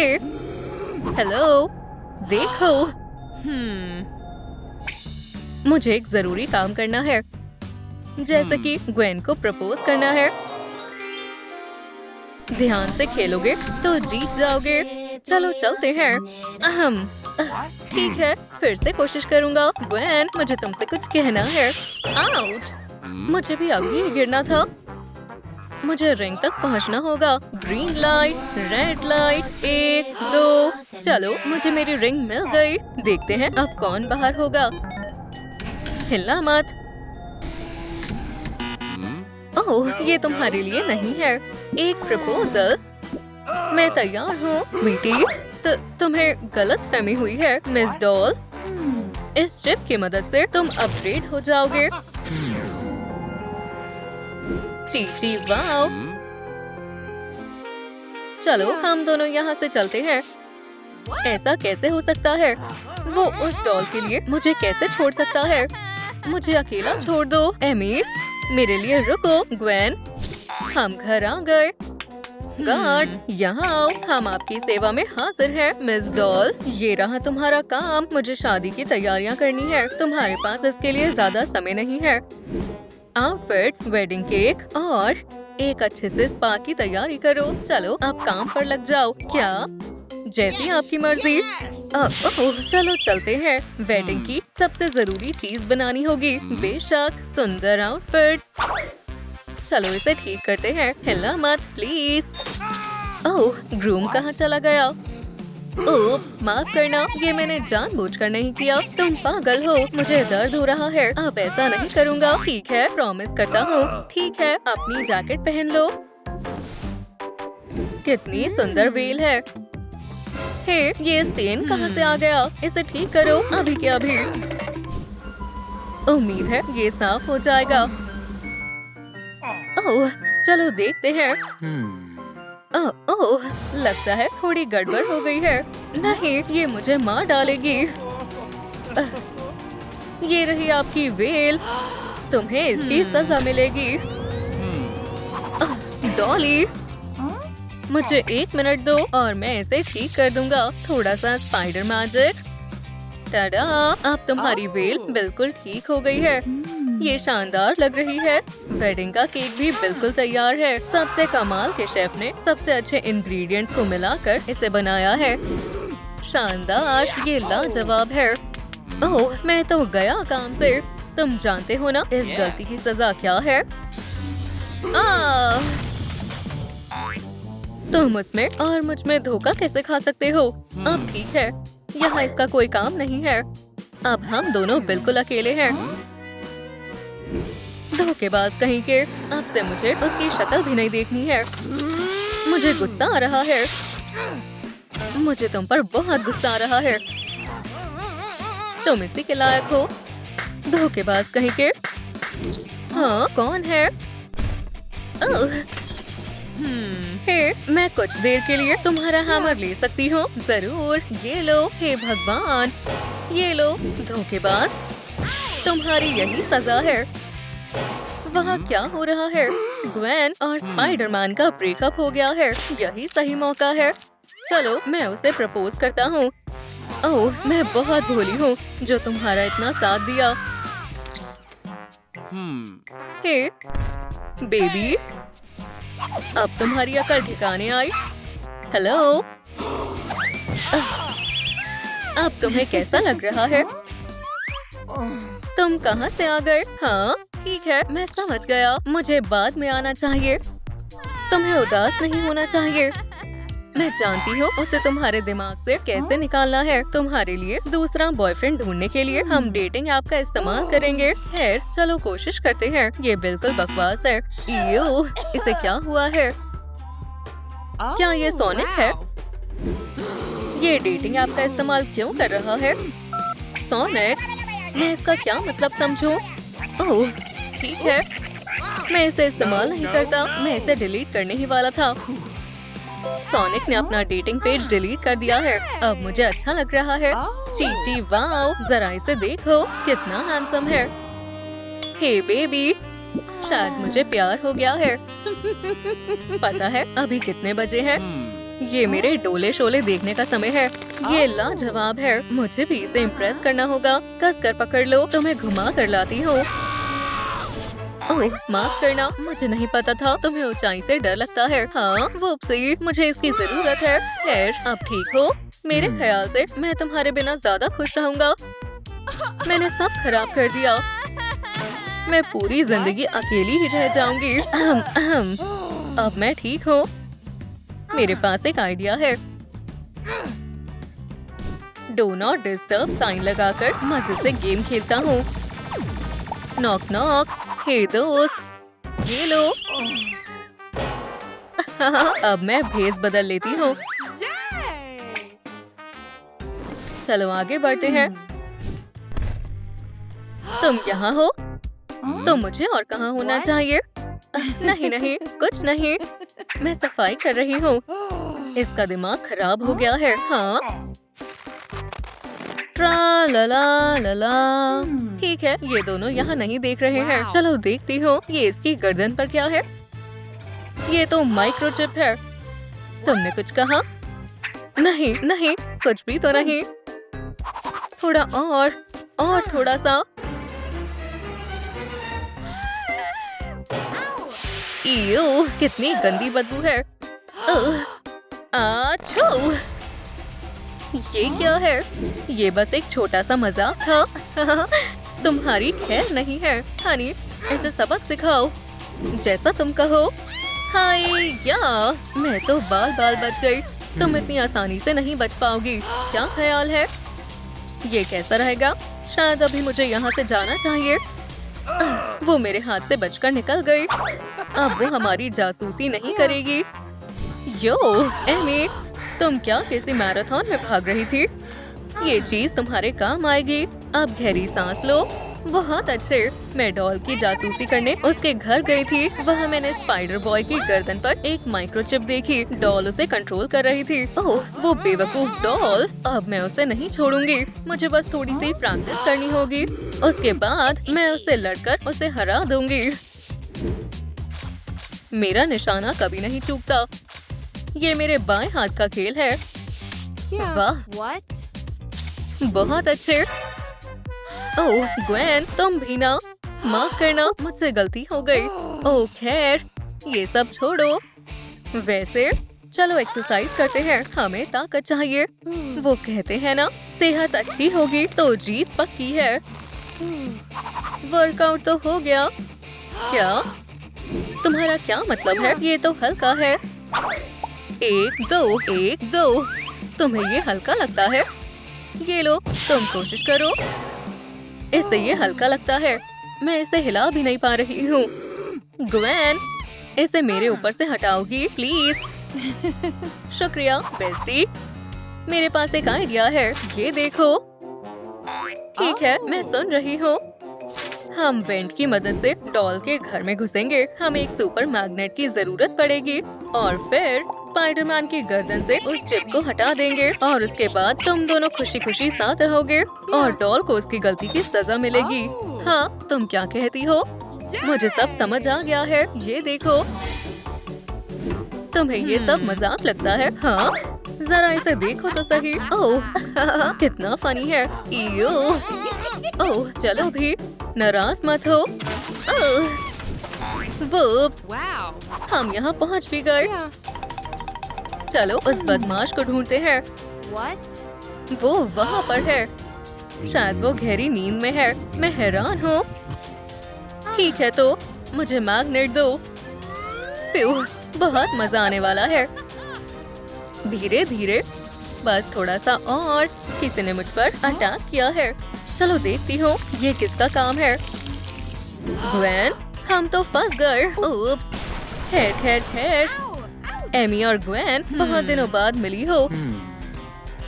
हे, hello, देखो। मुझे एक जरूरी काम करना है, जैसे कि ग्वेन को प्रपोज करना है। ध्यान से खेलोगे तो जीत जाओगे। चलो चलते हैं। अहम ठीक है, फिर से कोशिश करूंगा। ग्वेन, मुझे तुमसे कुछ कहना है। आउच! मुझे भी अभी ही गिरना था। मुझे रिंग तक पहुंचना होगा। Green light, red light, 1, 2। चलो, मुझे मेरी रिंग मिल गई। देखते हैं अब कौन बाहर होगा। हिलना मत। ओह, ये तुम्हारे लिए नहीं है। एक प्रपोजल। मैं तैयार हूँ, स्वीटी। तुम्हें गलतफहमी हुई है, मिस डॉल। इस चिप की मदद से तुम अपग्रेड हो जाओगे। चीटी, वाओ! चलो, हम दोनों यहाँ से चलते हैं। ऐसा कैसे हो सकता है? वो उस डॉल के लिए मुझे कैसे छोड़ सकता है? मुझे अकेला छोड़ दो। एमी, मेरे लिए रुको। ग्वेन, हम घर आ गए। गार्ड्स, यहाँ आओ, हम आपकी सेवा में हाजिर हैं। मिस डॉल, ये रहा तुम्हारा काम। मुझे शादी की तैयारियां करनी है। तुम्हारे पास इसके लिए ज्यादा समय नहीं है। आउटफिट्स, वेडिंग केक और एक अच्छे से स्पा की तैयारी करो। चलो, अब काम पर लग जाओ। क्या? जैसी आपकी मर्जी। ओह, चलो चलते हैं। वेडिंग की सबसे जरूरी चीज बनानी होगी। बेशक, सुंदर आउटफिट्स। चलो, इसे ठीक करते हैं। हिलना मत, प्लीज। ओह, ग्रूम कहाँ चला गया? ओह, माफ करना, ये मैंने जानबूझकर नहीं किया। तुम पागल हो, मुझे दर्द हो रहा है। अब ऐसा नहीं करूँगा। ठीक है, प्रॉमिस करता हूँ। ठीक है, अपनी जैकेट पहन लो। कितनी सुंदर वेल है। हे, ये स्टेन कहाँ से आ गया? इसे ठीक करो, अभी के अभी। उम्मीद है ये साफ हो जाएगा। ओह, चलो देखते हैं। ओह, लगता है थोड़ी गड़बड़ हो गई है। नहीं, ये मुझे मार डालेगी। ये रही आपकी वेल। तुम्हें इसकी सजा मिलेगी। डॉली, मुझे 1 मिनट दो और मैं इसे ठीक कर दूंगा। थोड़ा सा स्पाइडर मैजिक। टाडा! अब तुम्हारी वेल बिल्कुल ठीक हो गई है। ये शानदार लग रही है। वेडिंग का केक भी बिल्कुल तैयार है। सबसे कमाल के शेफ ने सबसे अच्छे इंग्रेडिएंट्स को मिलाकर इसे बनाया है। शानदार! ये लाजवाब है। ओह, मैं तो गया काम से। तुम जानते हो ना इस गलती की सजा क्या है? तुम उसमें और मुझ में धोखा कैसे खा सकते हो? अब ठीक है, यहाँ इसका कोई काम नहीं है। अब हम दोनों बिल्कुल अकेले हैं। धोखेबाज कहीं के। अब से मुझे उसकी शक्ल भी नहीं देखनी है। मुझे गुस्सा आ रहा है। मुझे तुम पर बहुत गुस्सा आ रहा है। तुम इसी के लायक हो। धोखेबाज कहीं के। हाँ, कौन है? हे, मैं कुछ देर के लिए तुम्हारा हैमर ले सकती हूँ। जरूर, ये लो। हे भगवान, ये लो। धोखेबाज, तुम्हारी यही सजा है। वहाँ क्या हो रहा है? ग्वेन और स्पाइडरमैन का ब्रेकअप हो गया है। यही सही मौका है। चलो, मैं उसे प्रपोज करता हूँ। ओह, मैं बहुत भोली हूँ जो तुम्हारा इतना साथ दिया। हे, बेबी, अब तुम्हारी अकल ठिकाने आई। हेलो, अब तुम्हें कैसा लग रहा है? तुम कहाँ से आ गए? हाँ, ठीक है, मैं समझ गया। मुझे बाद में आना चाहिए। तुम्हें उदास नहीं होना चाहिए। मैं जानती हूँ उसे तुम्हारे दिमाग से कैसे निकालना है। तुम्हारे लिए दूसरा बॉयफ्रेंड ढूंढने के लिए हम डेटिंग ऐप का इस्तेमाल करेंगे। खैर, चलो कोशिश करते हैं। ये बिल्कुल बकवास है। इयो, इसे क्या हुआ है? क्या ये सोनिक है? ये डेटिंग ऐप का इस्तेमाल क्यों कर रहा है? सोनिक, मैं इसका क्या मतलब समझूं? ओह, ठीक है, मैं इसे इस्तेमाल नहीं करता। मैं इसे डिलीट करने ही वाला था। सोनिक ने अपना डेटिंग पेज डिलीट कर दिया है। अब मुझे अच्छा लग रहा है। चीची, वाओ, जरा इसे देखो, कितना हैंडसम है। हे बेबी, शायद मुझे प्यार हो गया है। पता है अभी कितने बजे हैं? ये मेरे डोले शोले देखने का समय है। ये लाजवाब है। मुझे भी इसे इम्प्रेस करना होगा। कस कर पकड़ लो, तुम्हें घुमा कर लाती हूँ। ओह, माफ करना, मुझे नहीं पता था तुम्हें ऊंचाई से डर लगता है। हाँ, वो मुझे इसकी जरूरत है। खैर, अब ठीक हो? मेरे ख्याल से मैं तुम्हारे बिना ज्यादा खुश रहूंगा। मैंने सब खराब कर दिया। मैं पूरी जिंदगी अकेली ही रह जाऊंगी। अब मैं ठीक हूँ। मेरे पास एक आइडिया है। डू नॉट डिस्टर्ब साइन लगाकर मजे से गेम खेलता हूँ। नॉक नॉक, हे दोस्त, ये लो। अब मैं भेस बदल लेती हूँ। चलो आगे बढ़ते हैं। तुम यहाँ हो? तो मुझे और कहाँ होना चाहिए? नहीं नहीं, कुछ नहीं, मैं सफाई कर रही हूँ। इसका दिमाग खराब हो गया है। हाँ, ट्रा ला ला ला ला। ठीक है, ये दोनों यहाँ नहीं देख रहे हैं। चलो देखती हूँ ये इसकी गर्दन पर क्या है। ये तो माइक्रोचिप है। तुमने कुछ कहा? नहीं नहीं, कुछ भी तो नहीं। थोड़ा और थोड़ा सा। इयो, कितनी गंदी बदबू है। आछू! ये क्या है? ये बस एक छोटा सा मजाक था। तुम्हारी खैर नहीं है। हनी, इसे सबक सिखाओ। जैसा तुम कहो। हाय या, मैं तो बाल बच गई। तुम इतनी आसानी से नहीं बच पाओगी। क्या ख्याल है? ये कैसा रहेगा? शायद अभी मुझे यहाँ से जाना चाहिए। वो मेरे हाथ से बचकर निकल गई। अब वो हमारी जासूसी नहीं करेगी। यो एमी, तुम क्या किसी मैराथन में भाग रही थी? ये चीज तुम्हारे काम आएगी। अब गहरी सांस लो। बहुत अच्छे। मैं डॉल की जासूसी करने उसके घर गई थी। वहाँ मैंने स्पाइडर बॉय की गर्दन पर एक माइक्रोचिप देखी। डॉल उसे कंट्रोल कर रही थी। ओह, वो बेवकूफ डॉल। अब मैं उसे नहीं छोड़ूंगी। मुझे बस थोड़ी सी प्रैक्टिस करनी होगी। उसके बाद मैं उससे लड़कर उसे हरा दूंगी। मेरा निशाना कभी नहीं चूकता। ये मेरे बाएं हाथ का खेल है। वाह, बहुत अच्छे। ओह ग्वेन, तुम भी ना। माफ करना, मुझसे गलती हो गई। ओह खैर, ये सब छोड़ो। वैसे चलो एक्सरसाइज करते हैं। हमें ताकत चाहिए। वो कहते हैं ना, सेहत अच्छी होगी तो जीत पक्की है। वर्कआउट तो हो गया। क्या? तुम्हारा क्या मतलब है? ये तो हल्का है। 1 2 1 2। तुम्हें ये हल्का लगता है? ये लो, तुम कोशिश करो। इससे ये हल्का लगता है। मैं इसे हिला भी नहीं पा रही हूँ। ग्वेन, इसे मेरे ऊपर से हटाओगी प्लीज? शुक्रिया बेस्टी। मेरे पास एक आइडिया है। ये देखो। ठीक है, मैं सुन रही हूँ। हम वेंट की मदद से डॉल के घर में घुसेंगे। हमें एक सुपर मैग्नेट की जरूरत पड़ेगी और फिर स्पाइडरमैन की गर्दन से उस चिप को हटा देंगे और उसके बाद तुम दोनों खुशी खुशी साथ रहोगे और डॉल को उसकी गलती की सजा मिलेगी। हाँ, तुम क्या कहती हो? मुझे सब समझ आ गया है। ये देखो। तुम्हें ये सब मजाक लगता है? हाँ, जरा इसे देखो तो सही। ओह कितना फनी है। इयो। ओह चलो भी, नाराज मत हो। वूप्स, हम यहाँ पहुँच भी गए। चलो उस बदमाश को ढूंढते हैं। वो वहाँ पर है। शायद वो गहरी नींद में है। मैं हैरान हूँ। ठीक है, तो मुझे मैग्नेट दो। प्यू, बहुत मजा आने वाला है। धीरे धीरे, बस थोड़ा सा और। किसी ने मुझ पर अटैक किया है। चलो देखती हूँ ये किसका काम है। ग्वेन, हम तो फंस गए। उप्स। खैर खैर खैर। एमी और ग्वेन बहुत दिनों बाद मिली हो।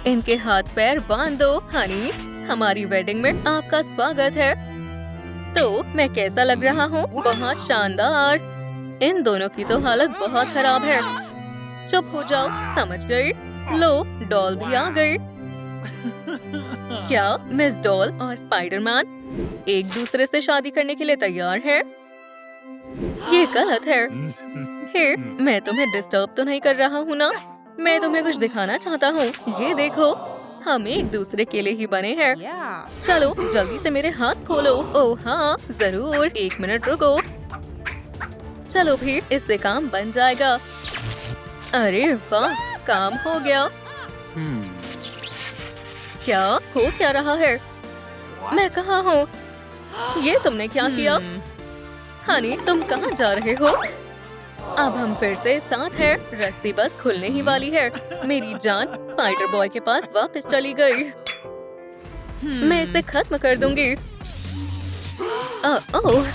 इनके हाथ पैर बांध दो। हनी, हमारी वेडिंग में आपका स्वागत है। तो मैं कैसा लग रहा हूँ? बहुत शानदार। इन दोनों की तो हालत बहुत खराब है। चुप हो जाओ, समझ गई? लो, डॉल भी आ गई। क्या मिस डॉल और स्पाइडरमैन एक दूसरे से शादी करने के लिए तैयार हैं? ये गलत है। हे, मैं तुम्हें डिस्टर्ब तो नहीं कर रहा हूँ ना? मैं तुम्हें कुछ दिखाना चाहता हूँ। ये देखो, हम एक दूसरे के लिए ही बने हैं। चलो जल्दी से मेरे हाथ खोलो। ओह हाँ, जरूर, 1 मिनट रुको। चलो भी, इससे काम बन जाएगा। अरे वाह, काम हो गया। क्या हो क्या रहा है? मैं कहाँ हूँ? ये तुमने क्या किया? हनी, तुम कहाँ जा रहे हो? अब हम फिर से साथ हैं। रस्सी बस खुलने ही वाली है। मेरी जान स्पाइडर बॉय के पास वापस चली गई। मैं इसे खत्म कर दूंगी। ओह,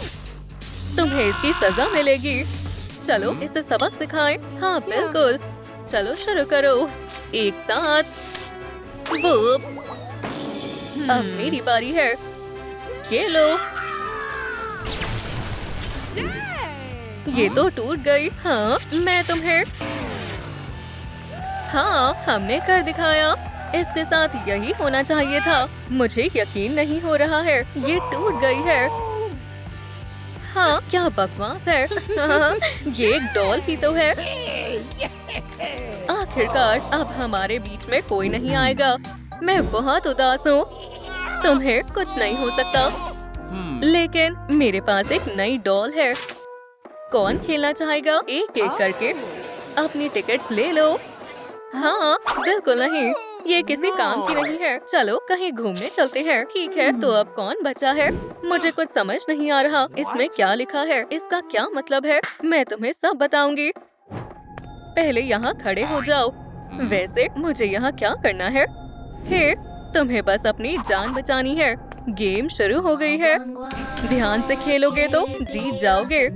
तुम्हें इसकी सजा मिलेगी। चलो इसे सबक सिखाएं। हाँ बिल्कुल, चलो शुरू करो। एक साथ। वूप्स। अब मेरी बारी है। ये लो। ये तो टूट गई। हाँ, मैं तुम्हें। हाँ, हमने कर दिखाया। इसके साथ यही होना चाहिए था। मुझे यकीन नहीं हो रहा है, ये टूट गई है। हाँ, क्या बकवास है। ये एक डॉल ही तो है। आखिरकार अब हमारे बीच में कोई नहीं आएगा। मैं बहुत उदास हूँ। तुम्हें कुछ नहीं हो सकता। लेकिन मेरे पास एक नई डॉल है। कौन खेलना चाहेगा? एक एक करके अपनी टिकट्स ले लो। हाँ, बिल्कुल नहीं, ये किसी काम की नहीं है। चलो कहीं घूमने चलते हैं। ठीक है, तो अब कौन बचा है? मुझे कुछ समझ नहीं आ रहा। इसमें क्या लिखा है? इसका क्या मतलब है? मैं तुम्हें सब बताऊंगी। पहले यहाँ खड़े हो जाओ। वैसे मुझे यहाँ क्या करना है? हे, तुम्हें बस अपनी जान बचानी है। गेम शुरू हो गई है। ध्यान से खेलोगे तो जीत जाओगे।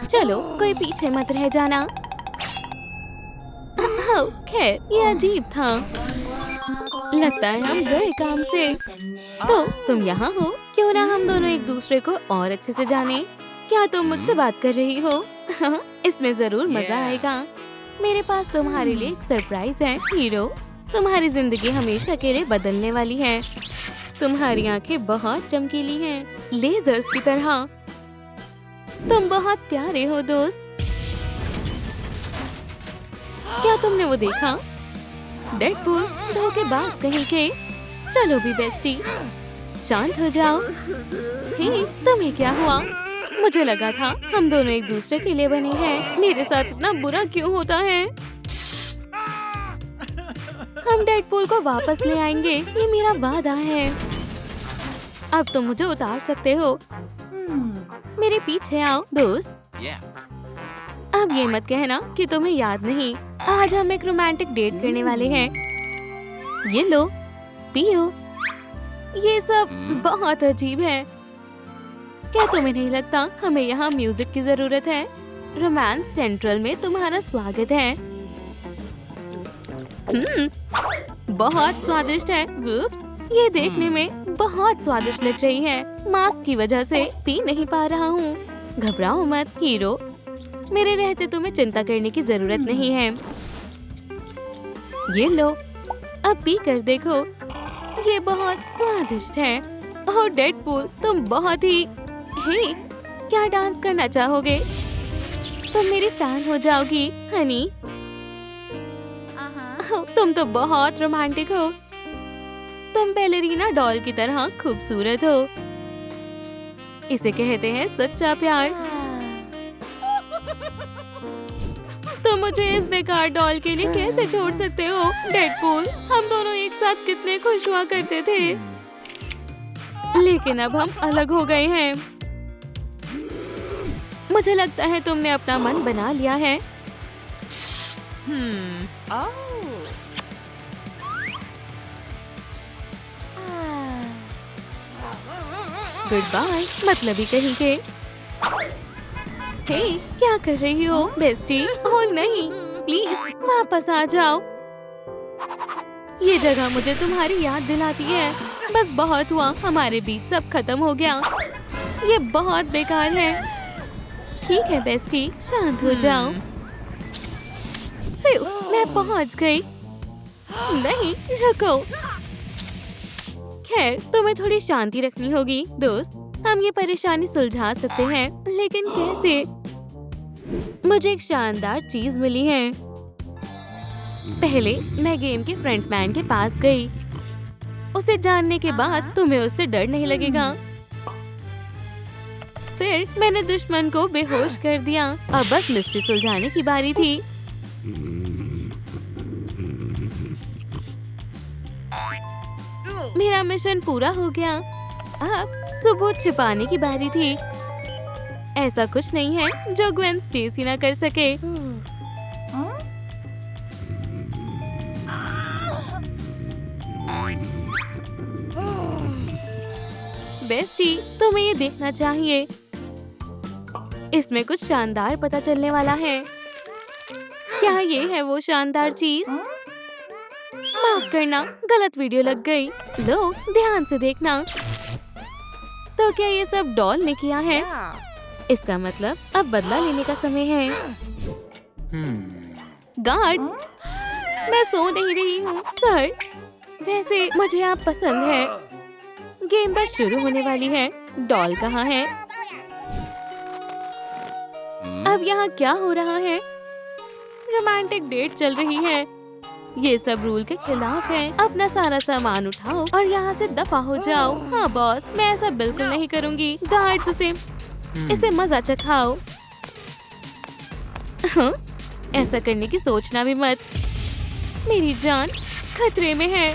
चलो कोई पीछे मत रह जाना। खैर, ये अजीब था। लगता है हम गए काम से। तो तुम यहाँ हो? क्यों ना हम दोनों एक दूसरे को और अच्छे से जाने। क्या तुम मुझसे बात कर रही हो? इसमें जरूर मजा आएगा। मेरे पास तुम्हारे लिए एक सरप्राइज है हीरो। तुम्हारी जिंदगी हमेशा के लिए बदलने वाली है। तुम्हारी आंखें बहुत चमकीली हैं, लेजर्स की तरह। तुम बहुत प्यारे हो दोस्त। क्या तुमने वो देखा? डेडपूल, धोखेबाज कहीं के। चलो भी बेस्टी, शांत हो जाओ। हे, तुम्हें क्या हुआ? मुझे लगा था हम दोनों एक दूसरे के लिए बने हैं। मेरे साथ इतना बुरा क्यों होता है? हम डेडपूल को वापस ले आएंगे, ये मेरा वादा है। अब तुम मुझे उतार सकते हो। मेरे पीछे आओ दोस्त। अब ये मत कहना कि तुम्हें याद नहीं। आज हम एक रोमांटिक डेट करने वाले हैं। ये लो, पियो। ये सब बहुत अजीब है। क्या तुम्हें नहीं लगता हमें यहाँ म्यूजिक की जरूरत है? रोमांस सेंट्रल में तुम्हारा स्वागत है। बहुत स्वादिष्ट है। Whoops, ये देखने में बहुत स्वादिष्ट लग रही है। मास्क की वजह से पी नहीं पा रहा हूँ। घबराओ मत हीरो, मेरे रहते तुम्हें चिंता करने की जरूरत नहीं है। ये लो, अब पी कर देखो। ये बहुत स्वादिष्ट है। ओह डेडपूल, तुम बहुत ही। हे, क्या डांस करना चाहोगे? तुम मेरी फैन हो जाओगी हनी। तुम तो बहुत रोमांटिक हो। तुम बैलेरिना डॉल की तरह खूबसूरत हो। इसे कहते हैं सच्चा प्यार। तुम मुझे इस बेकार डॉल के लिए कैसे छोड़ सकते हो? डेडपूल, हम दोनों एक साथ कितने खुश हुआ करते थे। लेकिन अब हम अलग हो गए हैं। मुझे लगता है तुमने अपना मन बना लिया है। गुड बाय, मतलबी कहीं के। हे, क्या कर रही हो बेस्टी? ओह नहीं, प्लीज वापस आ जाओ। ये जगह मुझे तुम्हारी याद दिलाती है। बस बहुत हुआ, हमारे बीच सब खत्म हो गया। ये बहुत बेकार है। ठीक है बेस्टी, शांत हो जाओ। फिर मैं पहुंच गई। नहीं, रुको। खैर, तुम्हें थोड़ी शांति रखनी होगी दोस्त। हम ये परेशानी सुलझा सकते हैं, लेकिन कैसे? मुझे एक शानदार चीज मिली है। पहले मैं गेम के फ्रंटमैन के पास गई। उसे जानने के बाद तुम्हें उससे डर नहीं लगेगा। फिर मैंने दुश्मन को बेहोश कर दिया। अब बस मिस्ट्री सुलझाने की बारी थी। मेरा मिशन पूरा हो गया। अब सुबह छिपाने की बारी थी। ऐसा कुछ नहीं है जो ग्वेन स्टेसी ना कर सके। बेस्टी, तुम्हें ये देखना चाहिए। इसमें कुछ शानदार पता चलने वाला है। क्या ये है वो शानदार चीज? माफ करना, गलत वीडियो लग गई। लो, ध्यान से देखना। तो क्या ये सब डॉल ने किया है? इसका मतलब अब बदला लेने का समय है। गार्ड्स, मैं सो नहीं रही हूँ सर। वैसे मुझे आप पसंद है। गेम बस शुरू होने वाली है। डॉल कहाँ है? अब यहाँ क्या हो रहा है? रोमांटिक डेट चल रही है। ये सब रूल के खिलाफ है। अपना सारा सामान उठाओ और यहाँ से दफा हो जाओ। हाँ बॉस, मैं ऐसा बिल्कुल नहीं करूँगी। गार्ड्स, इसे मजा चखाओ। हाँ, ऐसा करने की सोचना भी मत। मेरी जान खतरे में है।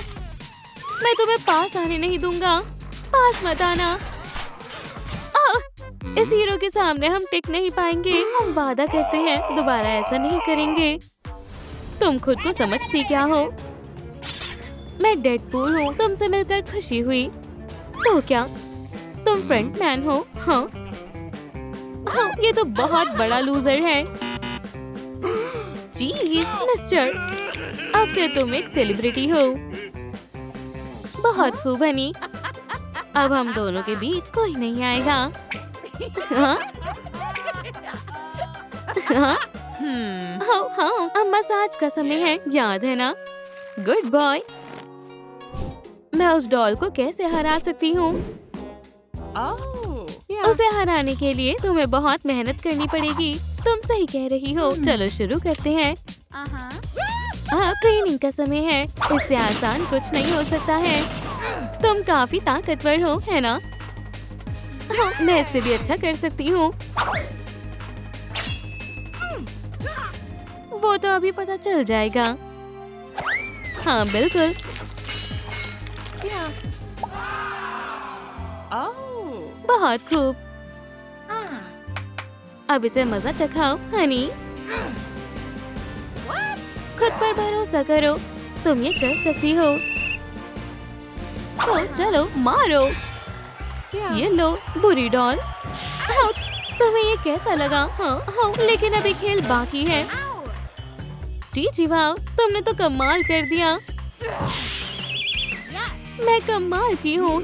मैं तुम्हें पास आने नहीं दूंगा। पास मत आना। इस हीरो के सामने हम टिक नहीं पाएंगे। हम वादा करते हैं दोबारा ऐसा नहीं करेंगे। तुम खुद को समझती क्या हो? मैं डेडपूल हूँ। तुमसे मिलकर खुशी हुई। तो क्या तुम फ्रंटमैन हो? हाँ, ये तो बहुत बड़ा लूजर है। जीज मिस्टर, अब से तुम एक सेलिब्रिटी हो। बहुत खूब हनी। अब हम दोनों के बीच कोई नहीं आएगा। हाँ? हाँ? हाँ, अब मसाज का समय है, याद है ना? Good boy. मैं उस डॉल को कैसे हरा सकती हूँ? उसे हराने के लिए तुम्हें बहुत मेहनत करनी पड़ेगी। तुम सही कह रही हो। चलो शुरू करते हैं। ट्रेनिंग का समय है। इससे आसान कुछ नहीं हो सकता है। तुम काफी ताकतवर हो, है ना? मैं इससे भी अच्छा कर सकती हूँ। वो तो अभी पता चल जाएगा। हाँ बिल्कुल। बहुत खूब। अब इसे मजा चखाओ हनी। खुद पर भरोसा करो। तुम ये कर सकती हो। तो चलो मारो। ये लो बुरी डॉल। तुम्हें ये कैसा लगा? हाँ, लेकिन अभी खेल बाकी है। जी वाह, तुमने तो कमाल कर दिया। मैं कमाल की हूँ।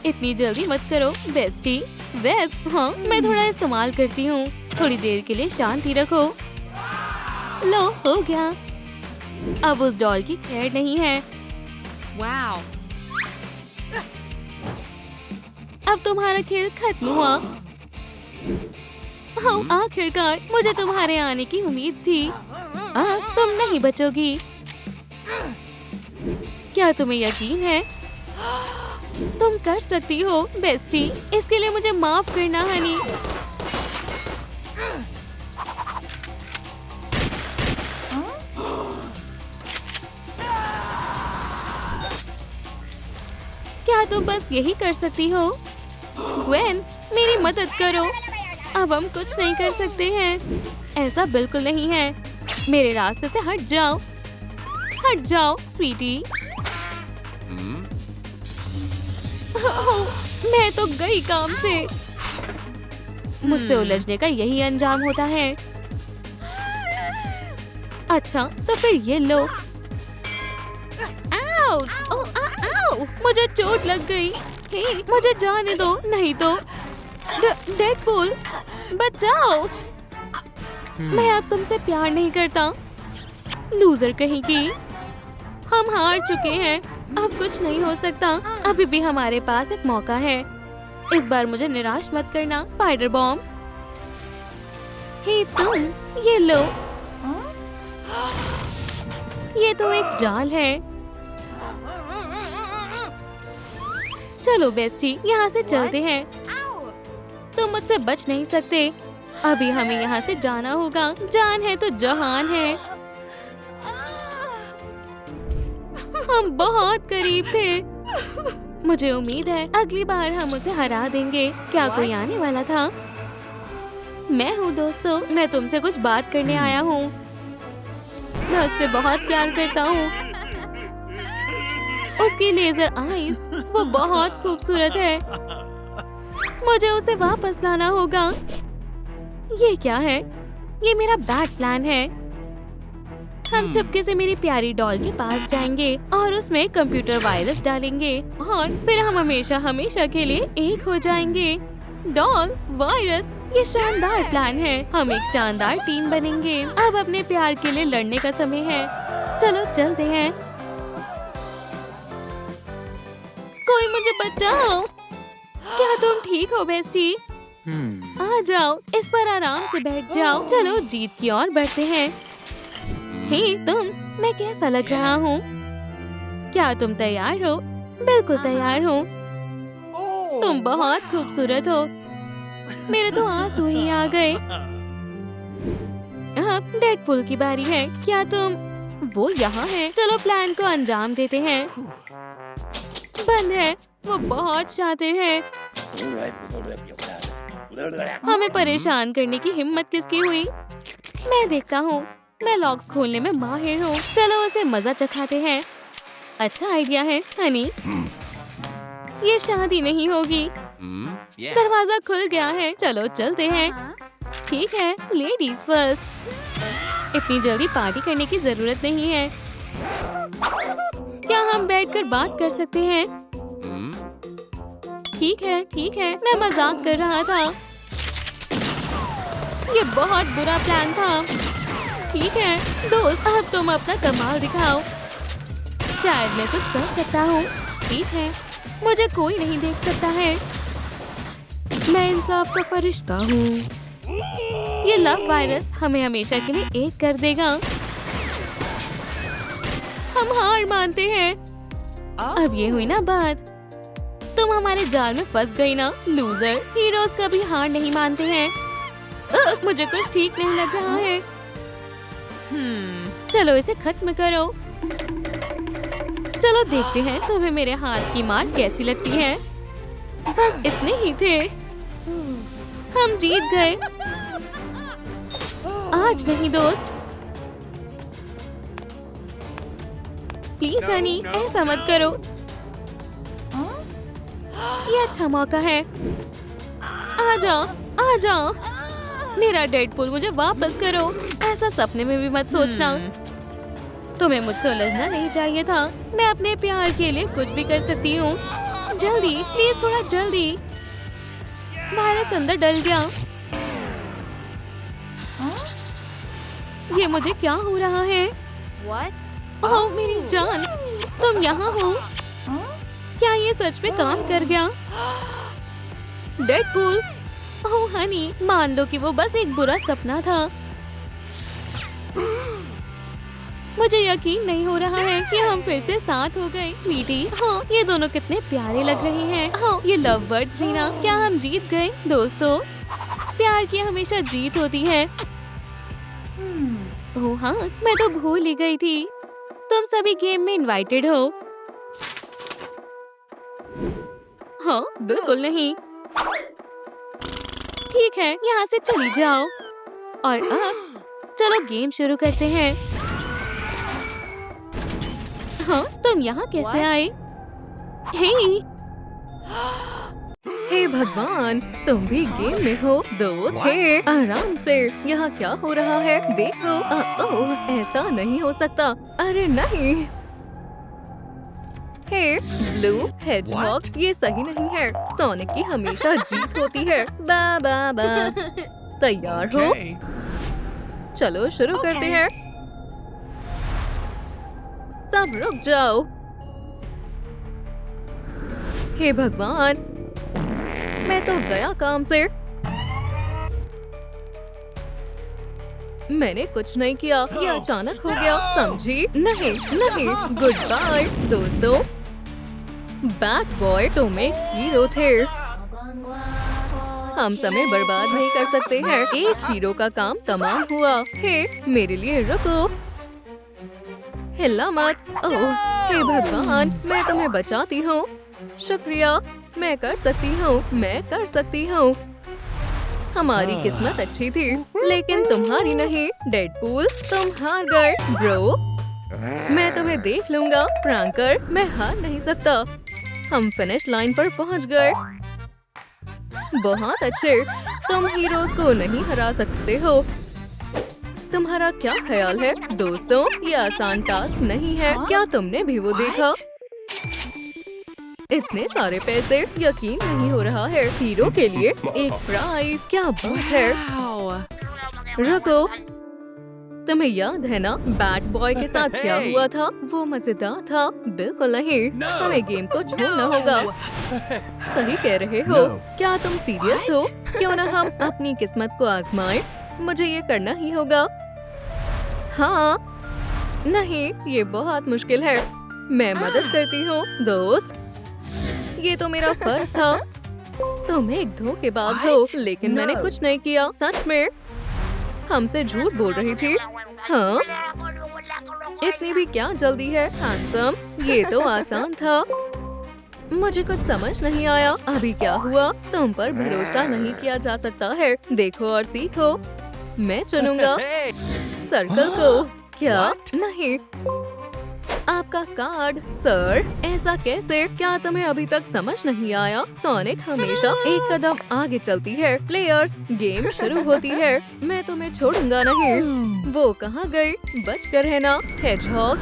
इतनी जल्दी मत करो बेस्टी। वेब्स, हाँ मैं थोड़ा इस्तेमाल करती हूँ। थोड़ी देर के लिए शांति रखो। लो, हो गया। अब उस डॉल की खैर नहीं है। वाओ। अब तुम्हारा खेल खत्म हुआ। हाँ, आखिरकार मुझे तुम्हारे आने की उम्मीद थी। अब तुम नहीं बचोगी। क्या तुम्हें यकीन है? तुम कर सकती हो बेस्टी। इसके लिए मुझे माफ करना हनी। क्या तुम बस यही कर सकती हो? ग्वेन, मेरी मदद करो। अब हम कुछ नहीं कर सकते हैं। ऐसा बिल्कुल नहीं है। मेरे रास्ते से हट जाओ। हट जाओ स्वीटी। मैं तो गई काम से। मुझसे उलझने का यही अंजाम होता है। अच्छा, तो फिर ये लो। आउच! आओ! मुझे चोट लग गई। हे, मुझे जाने दो, नहीं तो डेडपूल बचाओ। मैं अब तुमसे प्यार नहीं करता। लूजर कहीं की। हम हार चुके हैं। अब कुछ नहीं हो सकता। अभी भी हमारे पास एक मौका है। इस बार मुझे निराश मत करना स्पाइडर बॉम्ब। हे तुम, ये लो। ये तो एक जाल है। चलो बेस्टी, यहाँ से चलते हैं। तुम मुझसे बच नहीं सकते। अभी हमें यहाँ से जाना होगा। जान है तो जहान है। हम बहुत करीब थे। मुझे उम्मीद है अगली बार हम उसे हरा देंगे। क्या कोई आने वाला था? मैं हूँ दोस्तों, मैं तुमसे कुछ बात करने आया हूँ। मैं उससे बहुत प्यार करता हूँ। उसकी लेजर आईज वो बहुत खूबसूरत है। मुझे उसे वापस लाना होगा। ये क्या है? ये मेरा बैड प्लान है। हम चुपके से मेरी प्यारी डॉल के पास जाएंगे और उसमें कंप्यूटर वायरस डालेंगे और फिर हम हमेशा हमेशा के लिए एक हो जाएंगे। डॉल, वायरस, ये शानदार प्लान है। हम एक शानदार टीम बनेंगे। अब अपने प्यार के लिए लड़ने का समय है। चलो चलते हैं। कोई मुझे बचाओ। क्या तुम ठीक हो बेस्टी? आ जाओ, इस पर आराम से बैठ जाओ। चलो जीत की ओर बढ़ते हैं। हे तुम, मैं कैसा लग रहा हूँ? क्या तुम तैयार हो? बिल्कुल तैयार हूँ। तुम बहुत खूबसूरत हो। मेरे तो आंसू ही आ गए। अब डेडपूल की बारी है। क्या तुम? वो यहाँ है। चलो प्लान को अंजाम देते हैं। बंद है। वो बहुत शातिर है। हमें परेशान करने की हिम्मत किसकी हुई? मैं देखता हूँ। मैं लॉक्स खोलने में माहिर हूँ। चलो उसे मजा चखाते हैं। अच्छा आइडिया है हनी। ये शादी नहीं होगी। दरवाजा खुल गया है। चलो चलते हैं। ठीक है, लेडीज फर्स्ट। इतनी जल्दी पार्टी करने की जरूरत नहीं है। क्या हम बैठकर बात कर सकते हैं? ठीक है, मैं मजाक कर रहा था। ये बहुत बुरा प्लान था। ठीक है दोस्त, अब तुम अपना कमाल दिखाओ। शायद मैं कुछ कर सकता हूँ। ठीक है, मुझे कोई नहीं देख सकता है। मैं इंसाफ का फरिश्ता हूँ। ये लव वायरस हमें हमेशा के लिए एक कर देगा। हम हार मानते हैं। अब ये हुई ना बात। तुम हमारे जाल में फंस गई ना लूजर। हीरोज कभी हार नहीं मानते हैं। मुझे कुछ ठीक नहीं लग रहा है। चलो इसे खत्म करो। चलो देखते हैं तुम्हें मेरे हाथ की मार कैसी लगती है। बस इतने ही थे। हम जीत गए। आज नहीं दोस्त। प्लीज हनी, ऐसा मत करो। ये अच्छा मौका है। आ जाओ, आ जाओ। मेरा डेडपूल मुझे वापस करो। ऐसा सपने में भी मत सोचना। तुम्हें मुझसे उलझना नहीं चाहिए था। मैं अपने प्यार के लिए कुछ भी कर सकती हूँ। जल्दी, प्लीज थोड़ा जल्दी। वायरस अंदर डल गया। ये मुझे क्या हो रहा है? ओह मेरी जान, तुम यहाँ हो? क्या ये सच में काम कर गया? डेडपूल, ओह हनी, मान लो कि वो बस एक बुरा सपना था। मुझे यकीन नहीं हो रहा है कि हम फिर से साथ हो गए। स्वीटी, हाँ ये दोनों कितने प्यारे लग रहे हैं। हाँ ये लव बर्ड्स भी ना। क्या हम जीत गए? दोस्तों, प्यार की हमेशा जीत होती है। ओह हाँ, मैं तो भूल ही गई थी। तुम सभी गेम में इनवाइटेड हो। हाँ बिल्कुल नहीं। ठीक है, यहाँ से चली जाओ। और अब चलो गेम शुरू करते हैं। हाँ, तुम यहाँ कैसे आए? हे भगवान, तुम भी गेम में हो दोस्त। हे आराम से। यहाँ क्या हो रहा है? देखो। ओह, ऐसा नहीं हो सकता। अरे नहीं। हे ब्लू हेडजहॉग, ये सही नहीं है। सोनिक की हमेशा जीत होती है। बा बा बा। तैयार हो? चलो शुरू करते हैं। सब रुक जाओ। हे भगवान, मैं तो गया काम से। मैंने कुछ नहीं किया, ये अचानक हो गया, समझी? नहीं नहीं, गुड बाय दोस्तों। बैड बॉय, तुम एक हीरो थे। हम समय बर्बाद नहीं कर सकते हैं। एक हीरो का काम तमाम हुआ। हे, मेरे लिए रुको, हिलना मत। ओह, हे भगवान, मैं तुम्हें बचाती हूँ। शुक्रिया, मैं कर सकती हूँ, मैं कर सकती हूँ। हमारी किस्मत अच्छी थी, लेकिन तुम्हारी नहीं। डेडपूल, तुम हार गए ब्रो। मैं तुम्हें देख लूंगा प्रैंकर, मैं हार नहीं सकता। हम फिनिश लाइन पर पहुंच गए। बहुत अच्छे, तुम हीरोज को नहीं हरा सकते हो। तुम्हारा क्या ख्याल है दोस्तों? ये आसान टास्क नहीं है। क्या तुमने भी वो देखा? इतने सारे पैसे, यकीन नहीं हो रहा है। हीरो के लिए एक प्राइज, क्या बात है। रुको, तुम्हें याद है ना बैड बॉय के साथ क्या हुआ था? वो मजेदार था। बिल्कुल नहीं, हमें गेम को छोड़ना होगा। सही कह रहे हो। क्या तुम सीरियस हो? क्यों ना हम अपनी किस्मत को आजमाएं? मुझे ये करना ही होगा। हाँ, नहीं, ये बहुत मुश्किल है। मैं मदद करती हूँ दोस्त। ये तो मेरा फर्ज था। तुम एक धोखेबाज हो, लेकिन मैंने कुछ नहीं किया। सच में हमसे झूठ बोल रही थी। हाँ, इतनी भी क्या जल्दी है हैंडसम? ये तो आसान था। मुझे कुछ समझ नहीं आया। अभी क्या हुआ? तुम पर भरोसा नहीं किया जा सकता है। देखो और सीखो। मैं चुनूंगा सर्कल को। क्या? नहीं, आपका कार्ड सर। ऐसा कैसे? क्या तुम्हें अभी तक समझ नहीं आया? सोनिक हमेशा एक कदम आगे चलती है। प्लेयर्स, गेम शुरू होती है। मैं तुम्हें छोड़ूंगा नहीं। वो कहाँ गई? बच कर रहना हेजहॉग।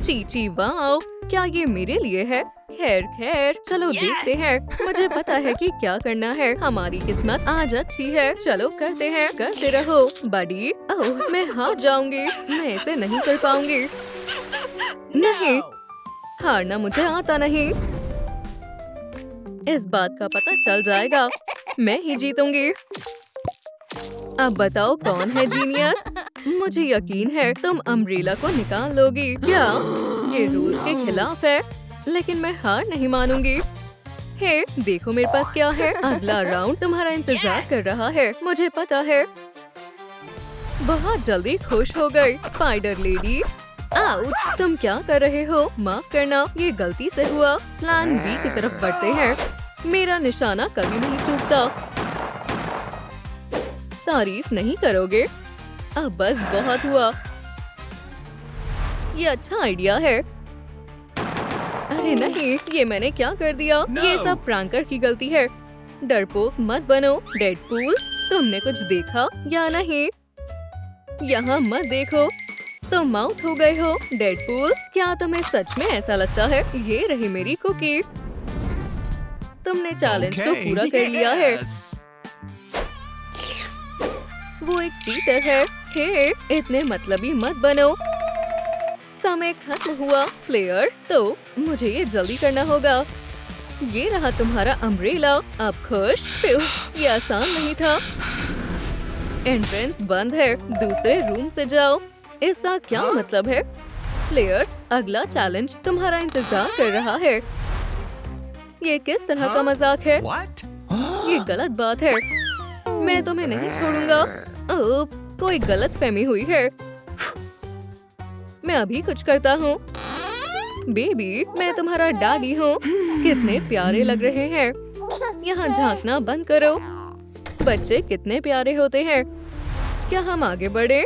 चीची, वाओ, क्या ये मेरे लिए है? खैर खैर, चलो देखते हैं। मुझे पता है कि क्या करना है। हमारी किस्मत आज अच्छी है। चलो करते हैं। करते रहो बडी। ओह, मैं हार जाऊंगी। मैं इसे नहीं कर पाऊंगी। नहीं, हारना मुझे आता नहीं। इस बात का पता चल जाएगा। मैं ही जीतूंगी। अब बताओ कौन है जीनियस? मुझे यकीन है तुम अम्ब्रेला को निकाल लोगी। क्या ये रूल्स के खिलाफ है? लेकिन मैं हार नहीं मानूंगी। हे, देखो मेरे पास क्या है। अगला राउंड तुम्हारा इंतजार कर रहा है। मुझे पता है। बहुत जल्दी खुश हो गई स्पाइडर लेडी। आउच, तुम क्या कर रहे हो? माफ करना, ये गलती से हुआ। प्लान बी की तरफ बढ़ते हैं। मेरा निशाना कभी नहीं चूकता। तारीफ नहीं करोगे? अब बस बहुत हुआ। ये अच्छा आइडिया है। अरे नहीं, ये मैंने क्या कर दिया? ये सब प्रैंकर की गलती है। डरपोक मत बनो डेडपूल। तुमने कुछ देखा या नहीं? यहाँ मत देखो। तुम आउट हो गए हो डेडपूल। क्या तुम्हें सच में ऐसा लगता है? ये रही मेरी कुकी। तुमने चैलेंज को पूरा कर लिया है। वो एक चीटर है। हे, इतने मतलबी मत बनो। समय खत्म हुआ प्लेयर, तो मुझे ये जल्दी करना होगा। ये रहा तुम्हारा अम्ब्रेला। अब खुश? ये आसान नहीं था। एंट्रेंस बंद है। दूसरे रूम से जाओ। इसका क्या मतलब है? प्लेयर्स, अगला चैलेंज तुम्हारा इंतजार कर रहा है। ये किस तरह का मजाक है? ये गलत बात है। मैं तुम्हें नहीं छोड़ूंगा। ओह, कोई गलतफहमी हुई है। मैं अभी कुछ करता हूँ। बेबी, मैं तुम्हारा डैडी हूँ। कितने प्यारे लग रहे हैं। यहाँ झांकना बंद करो। बच्चे कितने प्यारे होते हैं। क्या हम आगे बढ़े?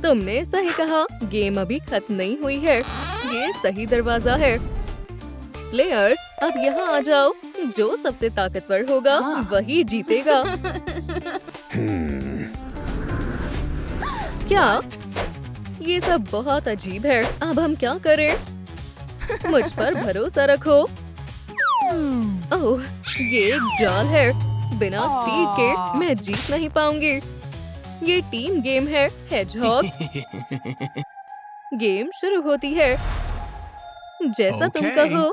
तुमने सही कहा। गेम अभी खत्म नहीं हुई है। ये सही दरवाजा है। प्लेयर्स, अब यहाँ आ जाओ। जो सबसे ताकतवर होगा वही जीतेगा। क्या? ये सब बहुत अजीब है। अब हम क्या करें? मुझ पर भरोसा रखो। ओह, ये एक जाल है। बिना स्पीड के मैं जीत नहीं पाऊंगी। ये टीम गेम है हेजहॉग। गेम शुरू होती है। जैसा तुम कहो।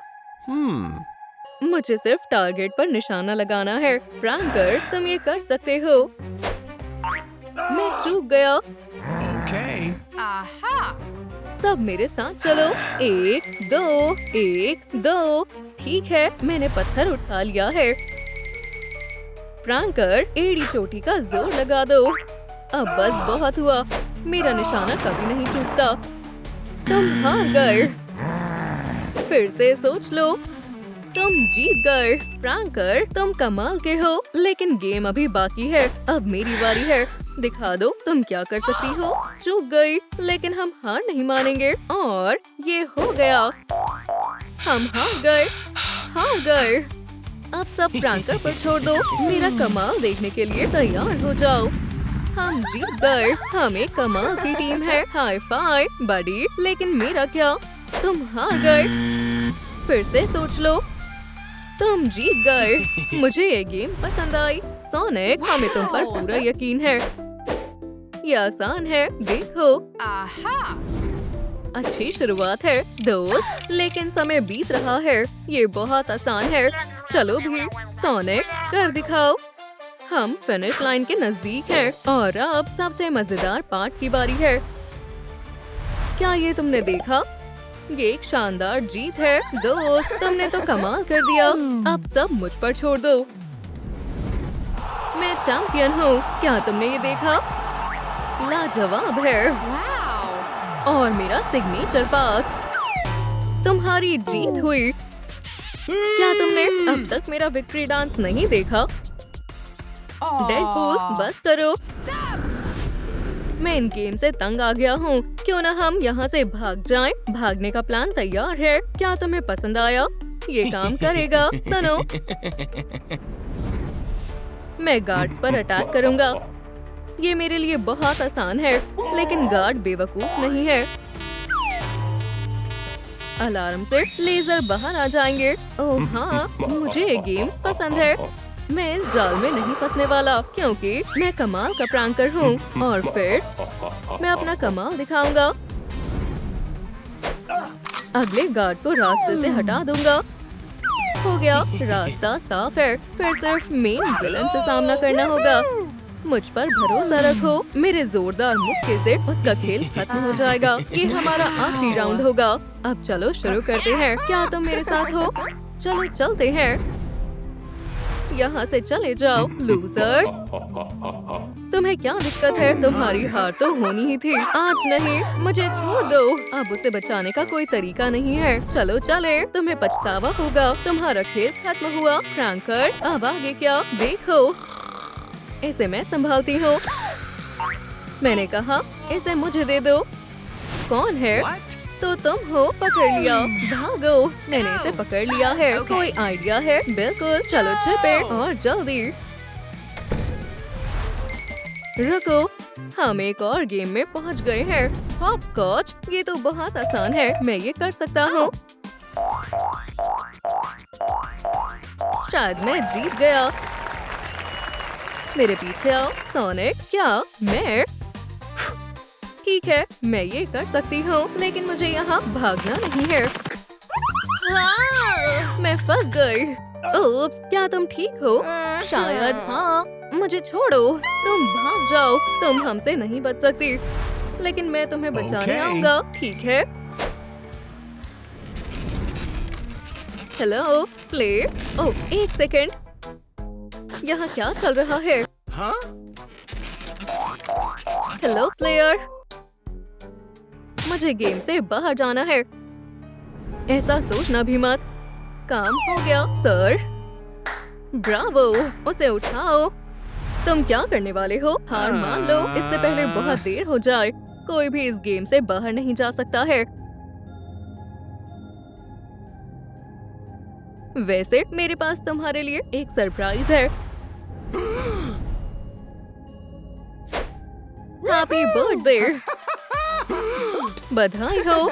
मुझे सिर्फ टारगेट पर निशाना लगाना है। प्रैंकर, तुम ये कर सकते हो। मैं चूक गया। Okay. सब मेरे साथ चलो। 1 2 1 2। ठीक है, मैंने पत्थर उठा लिया है। प्रैंकर, एड़ी चोटी का जोर लगा दो। अब बस बहुत हुआ। मेरा निशाना कभी नहीं चूकता। तुम हार गए। फिर से सोच लो। तुम जीत गए। प्रैंकर, तुम कमाल के हो, लेकिन गेम अभी बाकी है। अब मेरी बारी है। दिखा दो तुम क्या कर सकती हो। चूक गई, लेकिन हम हार नहीं मानेंगे। और ये हो गया। हम हार गए। हार गए। अब सब प्रैंकर पर छोड़ दो। मेरा कमाल देखने के लिए तैयार हो जाओ। हम जीत गए। हम एक कमाल की टीम है। हाई फाइव बडी। लेकिन मेरा क्या? तुम हार गए। फिर से सोच लो। तुम जीत गए। मुझे ये गेम पसंद आई। सोनिक, हमें तुम पर पूरा यकीन है। ये आसान है, देखो। अच्छी शुरुआत है दोस्त, लेकिन समय बीत रहा है। ये बहुत आसान है। चलो भी, सोनिक, कर दिखाओ। हम फिनिश लाइन के नजदीक हैं और अब सबसे मजेदार पार्ट की बारी है। क्या ये तुमने देखा? ये एक शानदार जीत है दोस्त। तुमने तो कमाल कर दिया। अब सब मुझ पर छोड़ दो। मैं चैंपियन हूँ। क्या तुमने ये देखा? लाजवाब है। और मेरा सिग्नेचर पास। तुम्हारी जीत हुई। क्या तुमने अब तक मेरा विक्ट्री डांस नहीं देखा? डेडपूल, बस करो। मैं इन गेम से तंग आ गया हूँ। क्यों ना हम यहाँ से भाग जाएं? भागने का प्लान तैयार है। क्या तुम्हें पसंद आया? ये काम करेगा। सुनो, मैं गार्ड्स पर अटैक करूँगा। ये मेरे लिए बहुत आसान है, लेकिन गार्ड बेवकूफ नहीं है। अलार्म से लेजर बाहर आ जाएंगे। ओह हाँ, मुझे ये गेम्स पसंद है। मैं इस जाल में नहीं फंसने वाला, क्योंकि मैं कमाल का प्रैंकर हूँ। और फिर मैं अपना कमाल दिखाऊंगा। अगले गार्ड को रास्ते से हटा दूंगा। हो गया, रास्ता साफ है। फिर सिर्फ मेन विलन से सामना करना होगा। मुझ पर भरोसा रखो। मेरे जोरदार मुक्के से उसका खेल खत्म हो जाएगा। ये हमारा आखिरी राउंड होगा। अब चलो शुरू करते हैं। क्या तुम मेरे साथ हो? चलो चलते हैं। यहाँ से चले जाओ लूजर्स। तुम्हें क्या दिक्कत है? तुम्हारी हार तो होनी ही थी। आज नहीं, मुझे छोड़ दो। अब उसे बचाने का कोई तरीका नहीं है। चलो चले, तुम्हें पछतावा होगा। तुम्हारा खेल खत्म हुआ। प्रैंकर, अब आगे क्या? देखो, इसे मैं संभालती हूँ। मैंने कहा इसे मुझे दे दो। कौन है? तो तुम हो। पकड़ लिया। भागो, मैंने इसे पकड़ लिया है। कोई आइडिया है? बिल्कुल। चलो छिपे और जल्दी। रुको, हम एक और गेम में पहुंच गए हैं। हॉपस्कॉच। ये तो बहुत आसान है। मैं ये कर सकता हूँ। शायद मैं जीत गया। मेरे पीछे आओ सोनिक। क्या मैं? ठीक है, मैं ये कर सकती हूँ, लेकिन मुझे यहाँ भागना नहीं है। हाँ, मैं फंस गई। ओप्स, क्या तुम ठीक हो? शायद हाँ। मुझे छोड़ो। तुम भाग जाओ। तुम हमसे नहीं बच सकती, लेकिन मैं तुम्हें बचाने आऊंगा। ठीक है। Hello play. ओह, एक सेकेंड। यहाँ क्या चल रहा है? हेलो प्लेयर, मुझे गेम से बाहर जाना है। ऐसा सोचना भी मत। काम हो गया सर। ब्रावो, उसे उठाओ। तुम क्या करने वाले हो? हार मान लो, इससे पहले बहुत देर हो जाए। कोई भी इस गेम से बाहर नहीं जा सकता है। वैसे मेरे पास तुम्हारे लिए एक सरप्राइज है। Happy birthday. बधाई हो।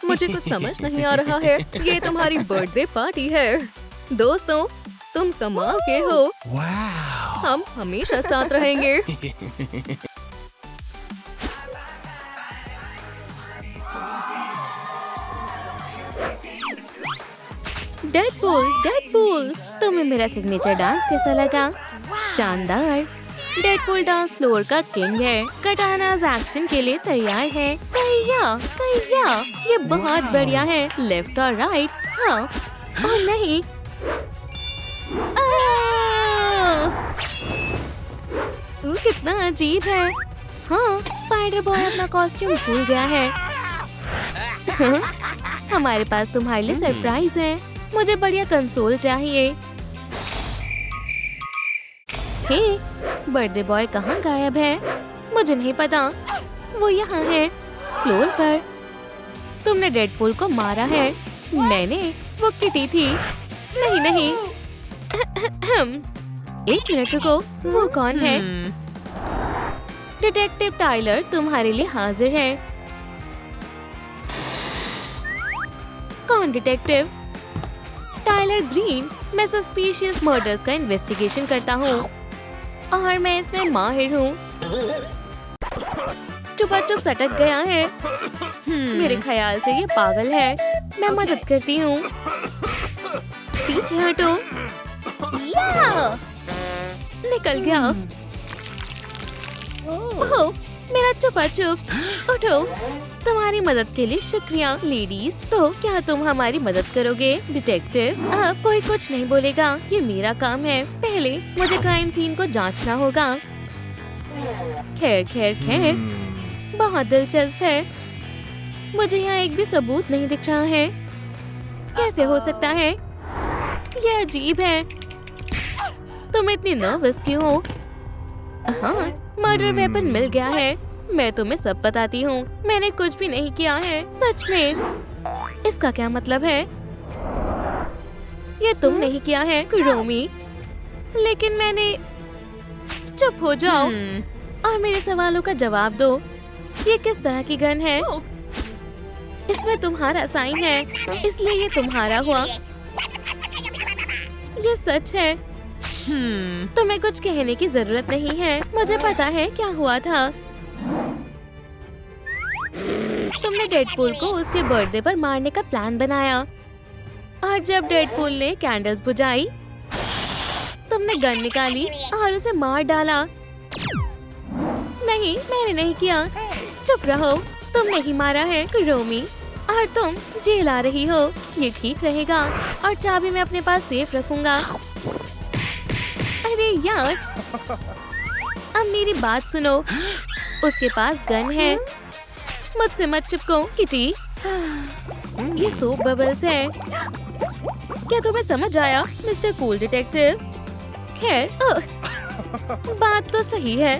मुझे कुछ समझ नहीं आ रहा है। ये तुम्हारी बर्थडे पार्टी है। दोस्तों, तुम कमाल के हो। हम हमेशा साथ रहेंगे। डेडपूल, डेडपूल, तुम्हें मेरा सिग्नेचर डांस कैसा लगा? शानदार। डेडपूल डांस फ्लोर का किंग है। कटानाज एक्शन के लिए तैयार है। कहिया कहिया, ये बहुत बढ़िया है। लेफ्ट और राइट, हाँ और नहीं। कितना अजीब है। हाँ, स्पाइडर बॉय अपना कॉस्ट्यूम भूल गया है। हमारे पास तुम्हारे लिए सरप्राइज है। मुझे बढ़िया कंसोल चाहिए। हे, बर्थडे बॉय कहाँ गायब है? मुझे नहीं पता। वो यहाँ है, फ्लोर पर। तुमने डेडपूल को मारा है। मैंने, वो किटी थी। नहीं नहीं। एक मिनट रुको, वो कौन है? डिटेक्टिव टाइलर तुम्हारे लिए हाजिर है। कौन डिटेक्टिव? Tyler Green. मैं सस्पिशियस मर्डर्स का इन्वेस्टिगेशन करता हूँ और मैं इसमें माहिर हूँ। चुप सटक गया है। मेरे ख्याल से ये पागल है। मैं मदद करती हूँ। पीछे हटो। निकल गया। ओह, मेरा चुपा चुप। उठो। तुम्हारी मदद के लिए शुक्रिया लेडीज। तो क्या तुम हमारी मदद करोगे डिटेक्टिव? अब कोई कुछ नहीं बोलेगा, ये मेरा काम है। पहले मुझे क्राइम सीन को जांचना होगा। खैर खैर खैर, बहुत दिलचस्प है। मुझे यहाँ एक भी सबूत नहीं दिख रहा है। कैसे हो सकता है? ये अजीब है। तुम इतनी नर्वस क्यों हो? हाँ, मर्डर वेपन मिल गया है। मैं तुम्हें सब बताती हूँ। मैंने कुछ भी नहीं किया है, सच में। इसका क्या मतलब है? ये तुम नहीं किया है कुरोमी। लेकिन मैंने। चुप हो जाओ और मेरे सवालों का जवाब दो। ये किस तरह की गन है? इसमें तुम्हारा साइन है, इसलिए ये तुम्हारा हुआ। ये सच है। तुम्हें कुछ कहने की जरूरत नहीं है। मुझे पता है क्या हुआ था। तुमने डेडपूल को उसके बर्थडे पर मारने का प्लान बनाया और जब डेडपूल ने कैंडल्स बुझाई, तुमने गन निकाली और उसे मार डाला। नहीं, मैंने नहीं किया। चुप रहो। तुमने ही मारा है कुरोमी और तुम जेल आ रही हो। ये ठीक रहेगा और चाबी मैं अपने पास सेफ रखूंगा। अरे यार, अब मेरी बात सुनो। उसके पास गन है। मुझसे मत चिपको किटी। ये सोप बबल्स है। क्या तुम्हें समझ आया मिस्टर कूल डिटेक्टिव? खैर, बात तो सही है।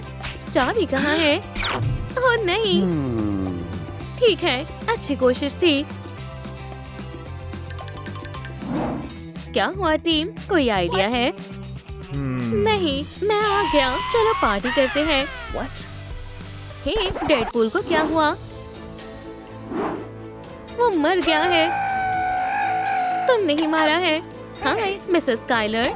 चाबी कहाँ है? ओह नहीं। ठीक है, अच्छी कोशिश थी। क्या हुआ टीम? कोई आइडिया है? नहीं, मैं आ गया। चलो पार्टी करते हैं। हे, डेडपूल को क्या हुआ? वो मर गया है। तुम नहीं मारा है। हाय मिसेस स्काइलर,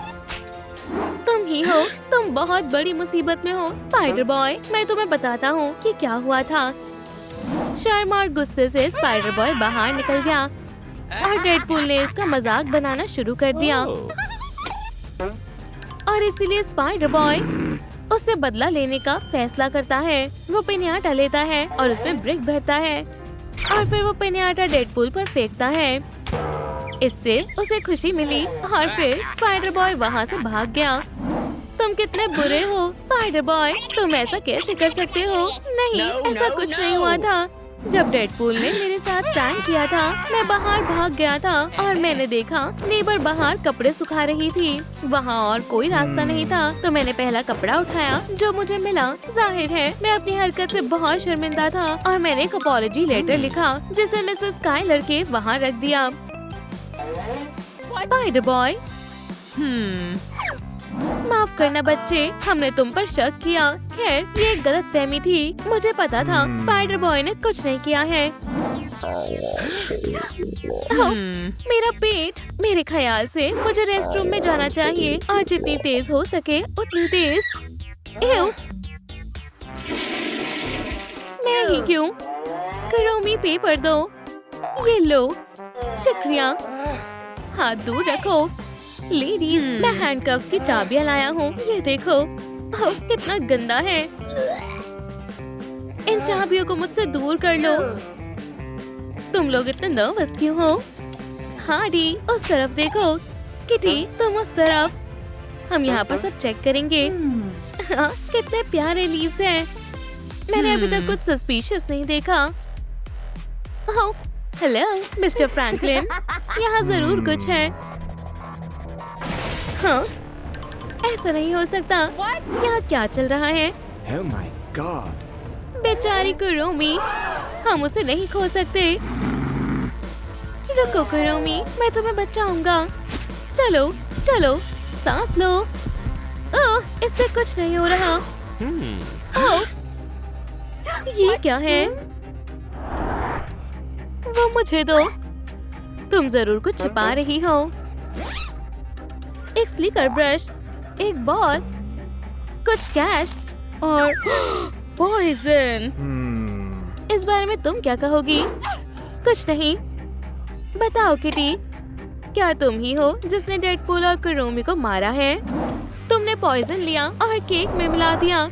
तुम ही हो। तुम बहुत बड़ी मुसीबत में हो स्पाइडर बॉय। मैं तुम्हें बताता हूँ कि क्या हुआ था। शर्म और गुस्से से स्पाइडर बॉय बाहर निकल गया और डेडपूल ने इसका मजाक बनाना शुरू कर दिया और इसीलिए स्पाइडर बॉय उससे बदला लेने का फैसला करता है। वो पिन्याटा लेता है और उसमें ब्रिक भरता है और फिर वो पिन्याटा डेडपूल पर फेंकता है। इससे उसे खुशी मिली और फिर स्पाइडर बॉय वहाँ से भाग गया। तुम कितने बुरे हो स्पाइडर बॉय। तुम ऐसा कैसे कर सकते हो? नहीं, ऐसा कुछ नहीं हुआ था। जब डेडपूल ने मेरे साथ प्रैंक किया था, मैं बाहर भाग गया था और मैंने देखा नेबर बाहर कपड़े सुखा रही थी। वहाँ और कोई रास्ता नहीं था, तो मैंने पहला कपड़ा उठाया जो मुझे मिला। जाहिर है मैं अपनी हरकत से बहुत शर्मिंदा था और मैंने एक अपॉलजी लेटर लिखा जिसे मिसेस स्काइलर के वहाँ रख दिया। स्पाइडर बॉय, माफ करना बच्चे, हमने तुम पर शक किया। खैर, ये एक गलतफहमी थी। मुझे पता था स्पाइडर बॉय ने कुछ नहीं किया है। मेरा पेट। मेरे ख्याल से मुझे रेस्टरूम में जाना चाहिए और जितनी तेज हो सके उतनी तेज। एव, मैं ही क्यों? कुरोमी पेपर दो। ये लो। शुक्रिया। हाथ दूर रखो। लेडीज, मैं हैंडकफ्स की चाबियां लाया हूँ। ये देखो। कितना गंदा है। इन चाबियों को मुझसे दूर कर लो। तुम लोग इतने नर्वस क्यों हो? हार्डी, उस तरफ देखो। किटी, तुम उस तरफ। हम यहाँ पर सब चेक करेंगे। हाँ, कितने प्यारे लीव्स हैं। मैंने अभी तक कुछ सस्पिशियस नहीं देखा। ओह, हेलो मिस्टर फ्रैंकलिन, यहाँ जरूर कुछ है। हाँ, ऐसा नहीं हो सकता। यहाँ क्या चल रहा है? Oh my God. बेचारी कुरोमी, हम उसे नहीं खो सकते। रुको कुरोमी, मैं तुम्हें बचाऊंगा। चलो चलो, सांस लो। ओह, इससे कुछ नहीं हो रहा। ओह, ये क्या है? वो मुझे दो। तुम जरूर कुछ छिपा रही हो। एक स्लिकर ब्रश, एक बॉल, कुछ कैश और पॉइजन। इस बारे में तुम क्या कहोगी? कुछ नहीं। बताओ किटी, क्या तुम ही हो जिसने डेडपूल और कुरोमी को मारा है? तुमने पॉइजन लिया और केक में मिला दिया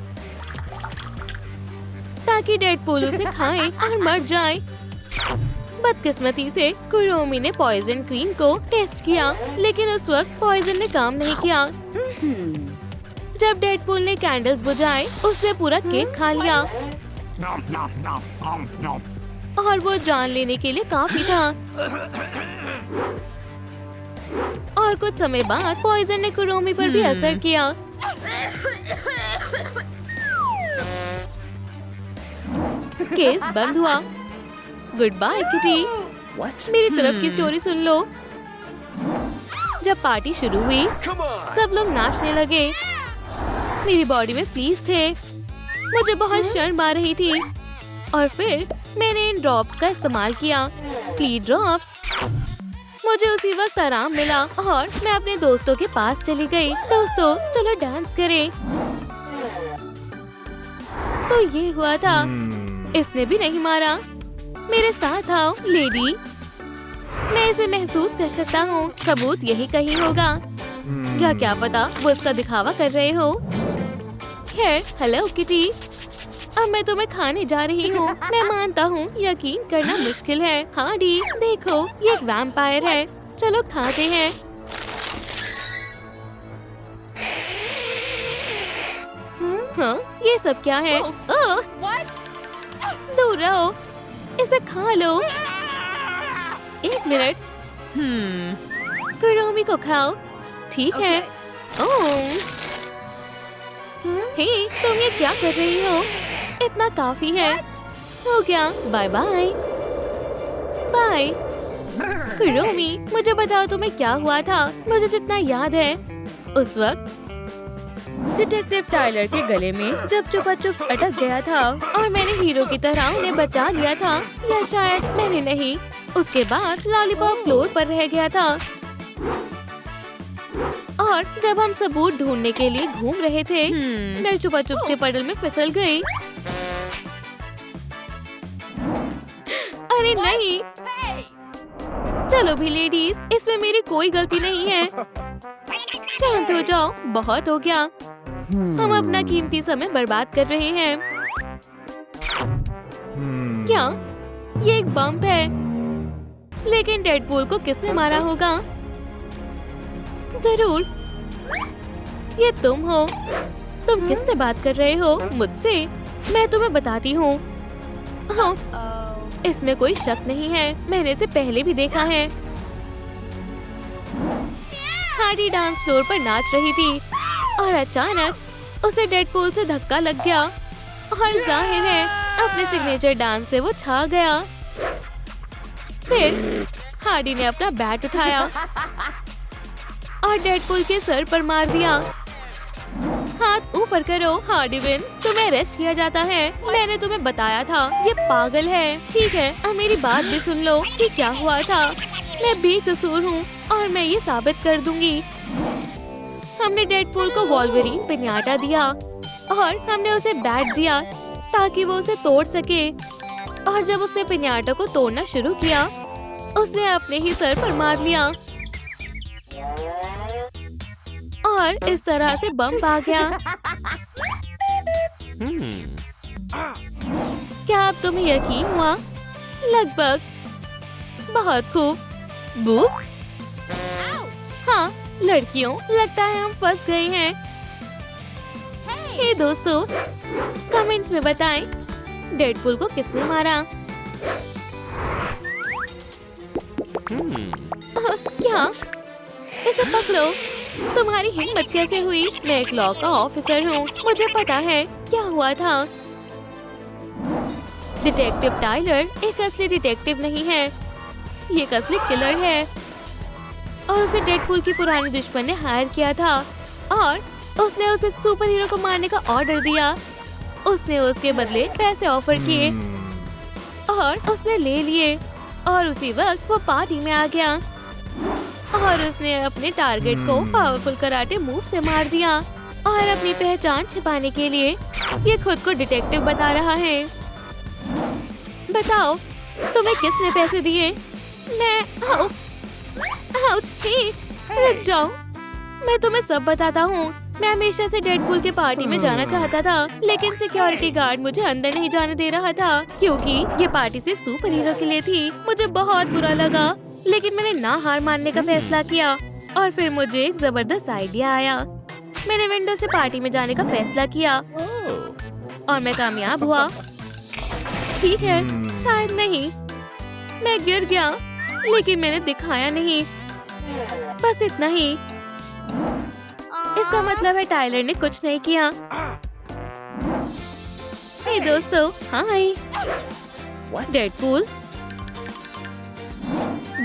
ताकि डेडपूल उसे खाए और मर जाए। बदकिस्मती से कुरोमी ने पॉइजन क्रीम को टेस्ट किया, लेकिन उस वक्त पॉइजन ने काम नहीं किया। जब डेडपूल ने कैंडल्स बुझाए, उसने पूरा केक खा लिया और वो जान लेने के लिए काफी था। और कुछ समय बाद पॉइजन ने कुरोमी पर भी असर किया। केस बंद हुआ। Goodbye Kitty. मेरी तरफ की स्टोरी सुन लो। जब पार्टी शुरू हुई, सब लोग नाचने लगे। मेरी बॉडी में फ्लीज थे। मुझे बहुत शर्म आ रही थी और फिर मैंने इन ड्रॉप्स का इस्तेमाल किया। Flea drops. मुझे उसी वक्त आराम मिला और मैं अपने दोस्तों के पास चली गई। दोस्तों, चलो डांस करें। तो ये हुआ था। इसने भी नहीं मारा। मेरे साथ आओ लेडी। मैं इसे महसूस कर सकता हूँ। सबूत यही कहीं होगा। या क्या पता वो इसका दिखावा कर रहे हो। खैर, हेलो किटी, अब मैं तुम्हें खाने जा रही हूँ। मैं मानता हूँ यकीन करना मुश्किल है। हार्डी, देखो, ये एक वैम्पायर है। चलो खाते हैं। हाँ, ये सब क्या है? ओह, दूर रहो। इसे खा लो। एक मिनट। कुरोमी को खाओ। ठीक है। ओह, हे, तुम ये क्या कर रही हो? इतना काफी है। हो गया। Bye bye. बाय। कुरोमी, मुझे बताओ तुम्हें क्या हुआ था? मुझे जितना याद है, उस वक्त डिटेक्टिव टाइलर के गले में जब चुपा चुप अटक गया था और मैंने हीरो की तरह उन्हें बचा लिया था, या शायद मैंने नहीं। उसके बाद लॉलीपॉप फ्लोर पर रह गया था और जब हम सबूत ढूंढने के लिए घूम रहे थे, मैं चुपा चुप के पडल में फिसल गई। अरे नहीं। चलो भी लेडीज, इसमें मेरी कोई गलती नहीं है। शांत हो जाओ, बहुत हो गया। हम अपना कीमती समय बर्बाद कर रहे हैं। क्या ये एक बम है? लेकिन डेडपूल को किसने मारा होगा? जरूर ये तुम हो। तुम किससे बात कर रहे हो? मुझसे? मैं तुम्हें बताती हूँ। इसमें कोई शक नहीं है। मैंने इसे पहले भी देखा है। हार्डी डांस फ्लोर पर नाच रही थी और अचानक उसे डेडपूल से धक्का लग गया और जाहिर है अपने सिग्नेचर डांस से वो छा गया। फिर हार्डी ने अपना बैट उठाया और डेडपूल के सर पर मार दिया। हाथ ऊपर करो हार्डी विन, तुम्हें अरेस्ट किया जाता है। मैंने तुम्हें बताया था ये पागल है। ठीक है, अब मेरी बात भी सुन लो कि क्या हुआ था। मैं बेकसूर हूँ और मैं ये साबित कर दूंगी। हमने डेडपूल को वॉल्वरिन पिन्याटा दिया और हमने उसे बैट दिया ताकि वो उसे तोड़ सके। और जब उसने पिन्याटा को तोड़ना शुरू किया, उसने अपने ही सर पर मार लिया और इस तरह से बम आ गया। क्या अब तुम्हें यकीन हुआ? लगभग। बहुत खूब। बुक? हाँ, लड़कियों, लगता है हम फंस गए हैं। हे दोस्तों, कमेंट्स में बताएं, डेडपूल को किसने मारा? क्या? इसे पकड़ो। तुम्हारी हिम्मत कैसे हुई? मैं एक लॉ का ऑफिसर हूँ, मुझे पता है क्या हुआ था। डिटेक्टिव टाइलर एक असली डिटेक्टिव नहीं है, ये एक असली किलर है और उसे डेडपूल की पुरानी दुश्मन ने हायर किया था और उसने उसे सुपर हीरो को मारने का ऑर्डर दिया। उसने उसके बदले पैसे ऑफर किए और उसने ले लिए और उसी वक्त वो पार्टी में आ गया और उसने अपने टारगेट को पावरफुल कराटे मूव से मार दिया और अपनी पहचान छिपाने के लिए ये खुद को डिटेक्टिव बता रहा है। बताओ, तुम्हें किसने पैसे दिए? मैं आउच, हे, रुक जाओ, मैं तुम्हें सब बताता हूँ। मैं हमेशा से डेडपूल के पार्टी में जाना चाहता था, लेकिन सिक्योरिटी गार्ड मुझे अंदर नहीं जाने दे रहा था क्योंकि ये पार्टी सिर्फ सुपर हीरो के लिए थी। मुझे बहुत बुरा लगा, लेकिन मैंने ना हार मानने का फैसला किया और फिर मुझे एक जबरदस्त आइडिया आया। मैंने विंडो से पार्टी में जाने का फैसला किया और मैं कामयाब हुआ। ठीक है, शायद नहीं, मैं गिर गया, लेकिन मैंने दिखाया नहीं। बस इतना ही। इसका मतलब है टाइलर ने कुछ नहीं किया। हे दोस्तों, हाय। डेडपूल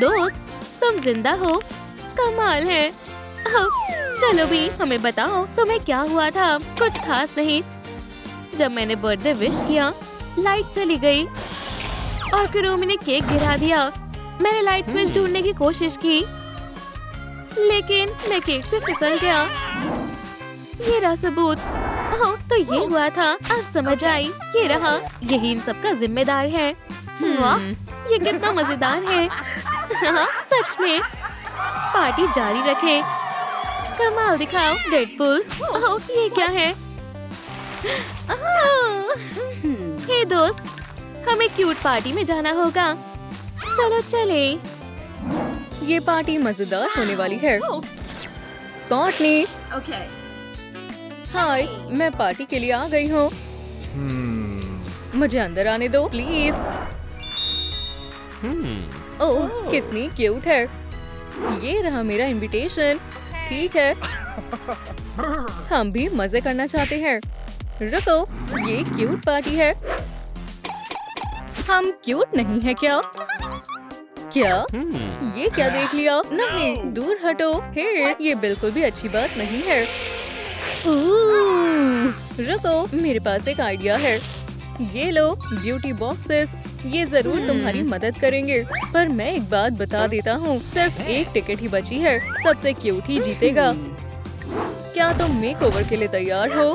दोस्त, तुम जिंदा हो? कमाल है। चलो भी, हमें बताओ तुम्हें क्या हुआ था? कुछ खास नहीं। जब मैंने बर्थडे विश किया, लाइट चली गई और क्रूमी ने केक गिरा दिया। मैंने लाइट स्विच ढूंढने की कोशिश की, लेकिन मैं केक से फिसल गया। ये रहा सबूत। ओह, तो ये हुआ था। अब समझ आई, ये रहा। यही इन सब का जिम्मेदार है। वाह, ये कितना मजेदार है। हाँ, सच में। पार्टी जारी रखे। कमाल दिखाओ डेडपूल। ओह, ये क्या है? हे दोस्त, हमें क्यूट पार्टी में जाना होगा। चलो चले। ये पार्टी मजेदार होने वाली है। कॉर्टनी, हाय, मैं पार्टी के लिए आ गई हूँ। मुझे अंदर आने दो प्लीज। ओह, कितनी क्यूट है। ये रहा मेरा इनविटेशन। ठीक है, हम भी मजे करना चाहते हैं। रुको, ये क्यूट पार्टी है। हम क्यूट नहीं है क्या? क्या? ये क्या देख लिया? नहीं, दूर हटो। हे, ये बिल्कुल भी अच्छी बात नहीं है। रुको, मेरे पास एक आइडिया है। ये लो ब्यूटी बॉक्सेस, ये जरूर तुम्हारी मदद करेंगे। पर मैं एक बात बता देता हूँ, सिर्फ एक टिकट ही बची है। सबसे क्यूट ही जीतेगा। क्या तुम मेकओवर के लिए तैयार हो?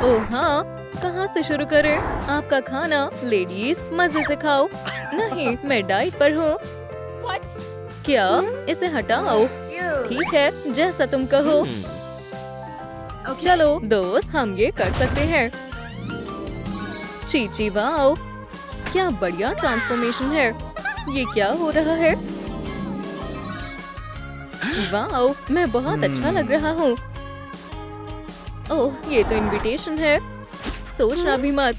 ओह हाँ, कहाँ से शुरू करें? आपका खाना लेडीज मजे से खाओ। नहीं, मैं डाइट पर हूँ। क्या? इसे हटाओ। ठीक है, जैसा तुम कहो। चलो दोस्त, हम ये कर सकते हैं। चीची वाओ, क्या बढ़िया ट्रांसफॉर्मेशन है। ये क्या हो रहा है? वाओ, मैं बहुत अच्छा लग रहा हूँ। ओह, ये तो इनविटेशन है। सोचना भी मत,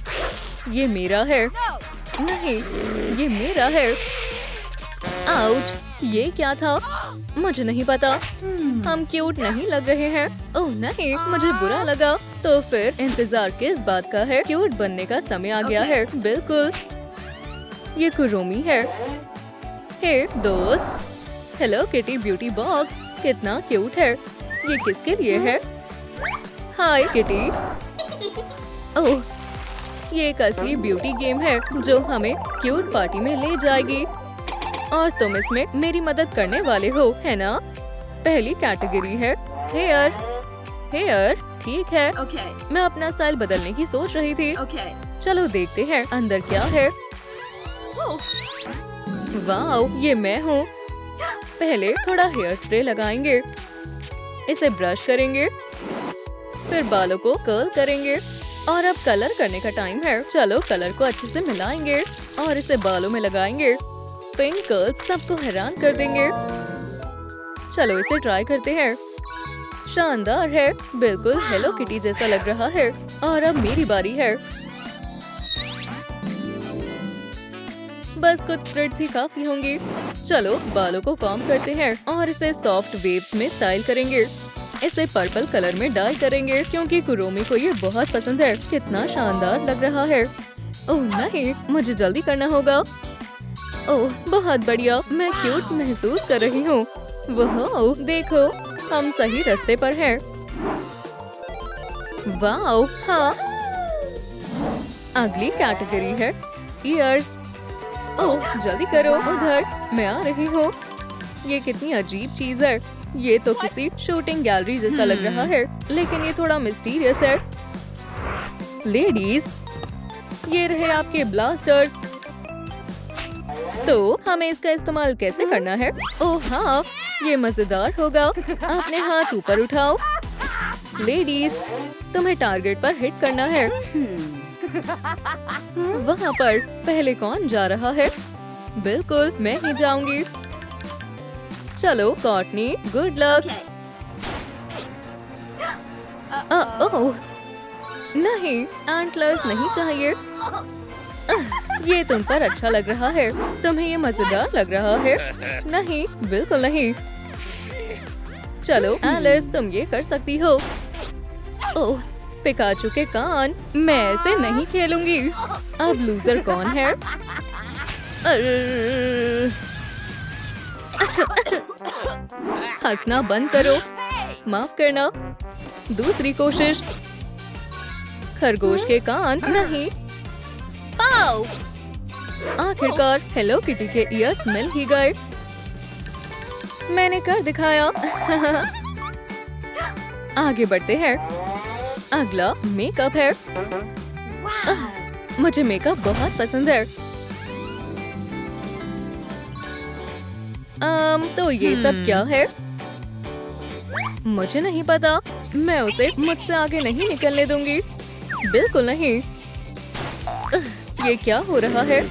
ये मेरा है। नहीं, ये मेरा है। आउच, ये क्या था? मुझे नहीं पता। हम क्यूट नहीं लग रहे हैं। ओह नहीं, मुझे बुरा लगा। तो फिर इंतजार किस बात का है? क्यूट बनने का समय आ गया है। बिल्कुल, ये कुरुमी है। हे दोस्त, हेलो किटी ब्यूटी बॉक्स, कितना क्यूट है। ये किसके लिए है? हाय किटी। ओह, ये एक असली ब्यूटी गेम है जो हमें क्यूट पार्टी में ले जाएगी और तुम इसमें मेरी मदद करने वाले हो, है ना? पहली कैटेगरी है हेयर। हेयर, ठीक है। मैं अपना स्टाइल बदलने की सोच रही थी। चलो देखते हैं अंदर क्या है। वाओ, ये मैं हूँ। पहले थोड़ा हेयर स्प्रे लगाएंगे, इसे ब्रश करेंगे, फिर बालों को कर्ल करेंगे और अब कलर करने का टाइम है। चलो कलर को अच्छे से मिलाएंगे और इसे बालों में लगाएंगे। पिंक कर्ल्स सबको हैरान कर देंगे। चलो इसे ट्राई करते हैं। शानदार है, बिल्कुल हेलो किटी जैसा लग रहा है। और अब मेरी बारी है। बस कुछ स्प्रेड्स ही काफी होंगी। चलो बालों को कॉम्ब करते हैं और इसे सॉफ्ट वेव्स में स्टाइल करेंगे। इसे पर्पल कलर में डाई करेंगे क्योंकि कुरोमी को ये बहुत पसंद है। कितना शानदार लग रहा है। ओह नहीं, मुझे जल्दी करना होगा। ओह बहुत बढ़िया, मैं क्यूट महसूस कर रही हूँ। वाह देखो, हम सही रास्ते पर हैं। वाओ हाँ। अगली कैटेगरी है ईयर्स। ओह जल्दी करो, उधर मैं आ रही हूँ। ये कितनी अजीब चीज है। ये तो किसी शूटिंग गैलरी जैसा लग रहा है, लेकिन ये थोड़ा मिस्टीरियस है। लेडीज, ये रहे आपके ब्लास्टर्स। तो हमें इसका इस्तेमाल कैसे करना है? ओह हाँ, ये मजेदार होगा। अपने हाथ ऊपर उठाओ। लेडीज, तुम्हें टारगेट पर हिट करना है। वहाँ पर पहले कौन जा रहा है? बिल्कुल मैं ही जाऊंगी। चलो कॉटनी, गुड लक। ओह नहीं, एंटलर्स नहीं चाहिए। ये तुम पर अच्छा लग रहा है। तुम्हें ये मजेदार लग रहा है? नहीं, बिल्कुल नहीं। चलो एलिस, तुम ये कर सकती हो। ओह पिकाचू के कान, मैं ऐसे नहीं खेलूंगी। अब लूजर कौन है? हंसना बंद करो। माफ करना। दूसरी कोशिश। खरगोश के कान नहीं। पाओ! आखिरकार हेलो किटी के ईयर्स मिल ही गए। मैंने कर दिखाया। आगे बढ़ते हैं। अगला मेकअप है। मुझे मेकअप बहुत पसंद है। तो ये सब क्या है? मुझे नहीं पता। मैं उसे मुझसे आगे नहीं निकलने दूंगी। बिल्कुल नहीं। ये क्या हो रहा है?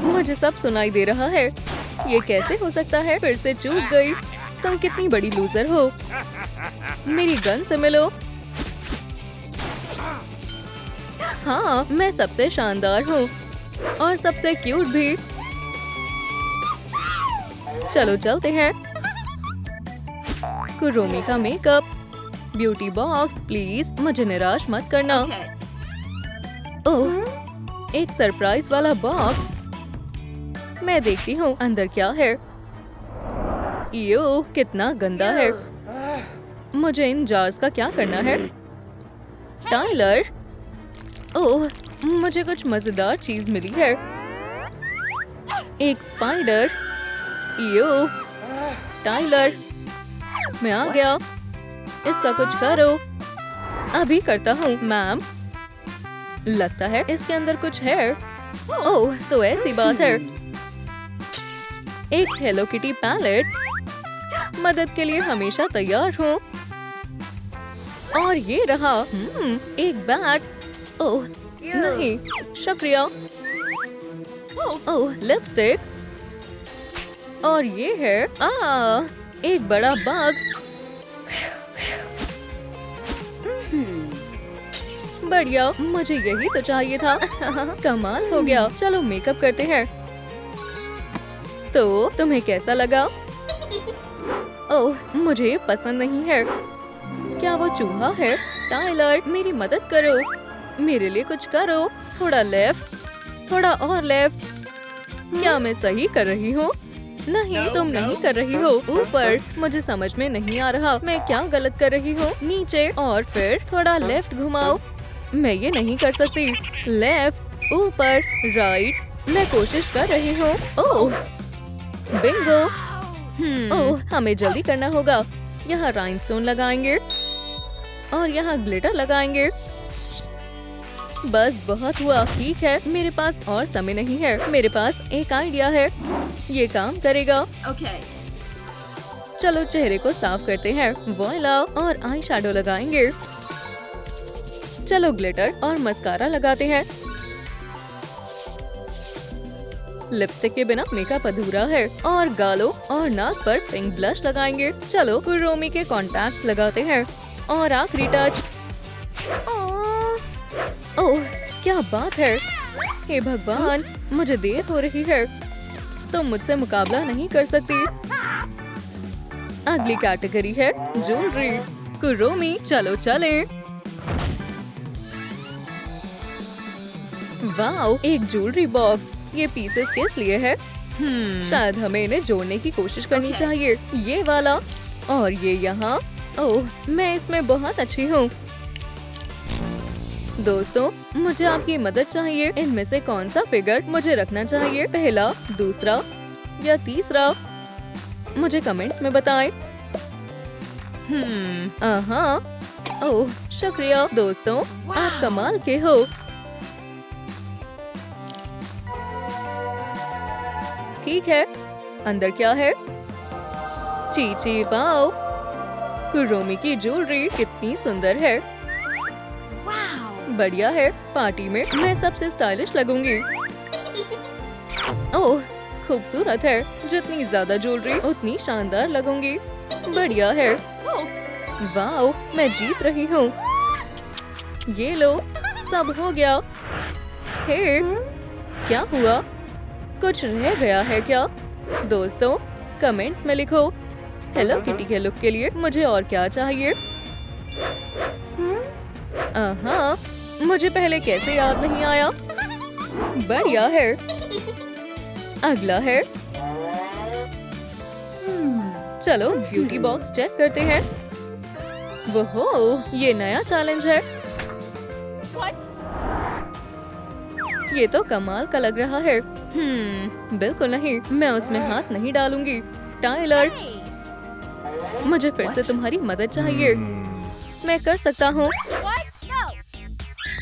मुझे सब सुनाई दे रहा है। ये कैसे हो सकता है? फिर से चूक गई। तुम कितनी बड़ी लूजर हो। मेरी गन से मिलो। हाँ, मैं सबसे शानदार हूँ और सबसे क्यूट भी। चलो चलते हैं। कुरोमी का मेकअप। ब्यूटी बॉक्स, प्लीज मुझे निराश मत करना। ओह, एक सरप्राइज वाला बॉक्स। मैं देखती हूँ अंदर क्या है। यो, कितना गंदा है। मुझे इन जार्स का क्या करना है? टाइलर, ओह, मुझे कुछ मजेदार चीज मिली है। एक स्पाइडर। यो, टाइलर, मैं आ गया। इसका कुछ करो। अभी करता हूँ मैम। लगता है इसके अंदर कुछ है। ओह, तो ऐसी बात है। एक हेलो किटी पैलेट। मदद के लिए हमेशा तैयार हूँ। और ये रहा एक बैट। ओह नहीं, शुक्रिया। ओह, लिपस्टिक। और ये है एक बड़ा बाग। बढ़िया, मुझे यही तो चाहिए था। कमाल हो गया। चलो मेकअप करते हैं। तो तुम्हें कैसा लगा? ओह, मुझे ये पसंद नहीं है। क्या वो चूहा है? टाइलर, मेरी मदद करो। मेरे लिए कुछ करो। थोड़ा लेफ्ट, थोड़ा और लेफ्ट। क्या मैं सही कर रही हूँ? नहीं, तुम नहीं कर रही हो। ऊपर, मुझे समझ में नहीं आ रहा मैं क्या गलत कर रही हूँ। नीचे और फिर थोड़ा लेफ्ट घुमाओ। मैं ये नहीं कर सकती। लेफ्ट, ऊपर, राइट। मैं कोशिश कर रही हूँ। ओह, बिंगो। ओह, हमें जल्दी करना होगा। यहाँ राइनस्टोन लगाएंगे और यहाँ ग्लिटर लगाएंगे। बस बहुत हुआ। ठीक है, मेरे पास और समय नहीं है। मेरे पास एक आइडिया है। ये काम करेगा। चलो चेहरे को साफ करते हैं। वॉइला, और आई शैडो लगाएंगे। चलो ग्लिटर और मस्कारा लगाते हैं। लिपस्टिक के बिना मेकअप अधूरा है और गालों और नाक पर पिंक ब्लश लगाएंगे। चलो कुरोमी के कॉन्टैक्ट्स लगाते हैं और आखिरी टच। ओह क्या बात है, हे भगवान मुझे देर हो रही है, तुम मुझसे मुकाबला नहीं कर सकती। अगली कैटेगरी है ज्वेलरी। कुरोमी चलो चले। वाओ एक ज्वेलरी बॉक्स, ये पीसेस किस लिए है? शायद हमें इन्हें जोड़ने की कोशिश करनी चाहिए। ये वाला और ये यहाँ। ओह मैं इसमें बहुत अच्छी हूँ। दोस्तों मुझे आपकी मदद चाहिए। इनमें से कौन सा फिगर मुझे रखना चाहिए, पहला, दूसरा या तीसरा? मुझे कमेंट्स में बताएं। ओह शुक्रिया दोस्तों, आप कमाल के हो। ठीक है, अंदर क्या है? चीची वाओ, कुरोमी की ज्वेलरी कितनी सुंदर है। बढ़िया है, पार्टी में मैं सबसे स्टाइलिश लगूंगी। ओह खूबसूरत है, जितनी ज्यादा ज्वेलरी उतनी शानदार लगूंगी। बढ़िया है। वाओ मैं जीत रही हूँ। ये लो सब हो गया। हे क्या हुआ, कुछ रह गया है क्या? दोस्तों कमेंट्स में लिखो। हेलो किटी के लुक के लिए मुझे और क्या चाहिए? मुझे पहले कैसे याद नहीं आया। बढ़िया है। अगला है, चलो ब्यूटी बॉक्स चेक करते हैं। वो ये नया चैलेंज है। ये तो कमाल का लग रहा है। बिल्कुल नहीं, मैं उसमें हाथ नहीं डालूंगी। टाइलर मुझे फिर से तुम्हारी मदद चाहिए। मैं कर सकता हूँ,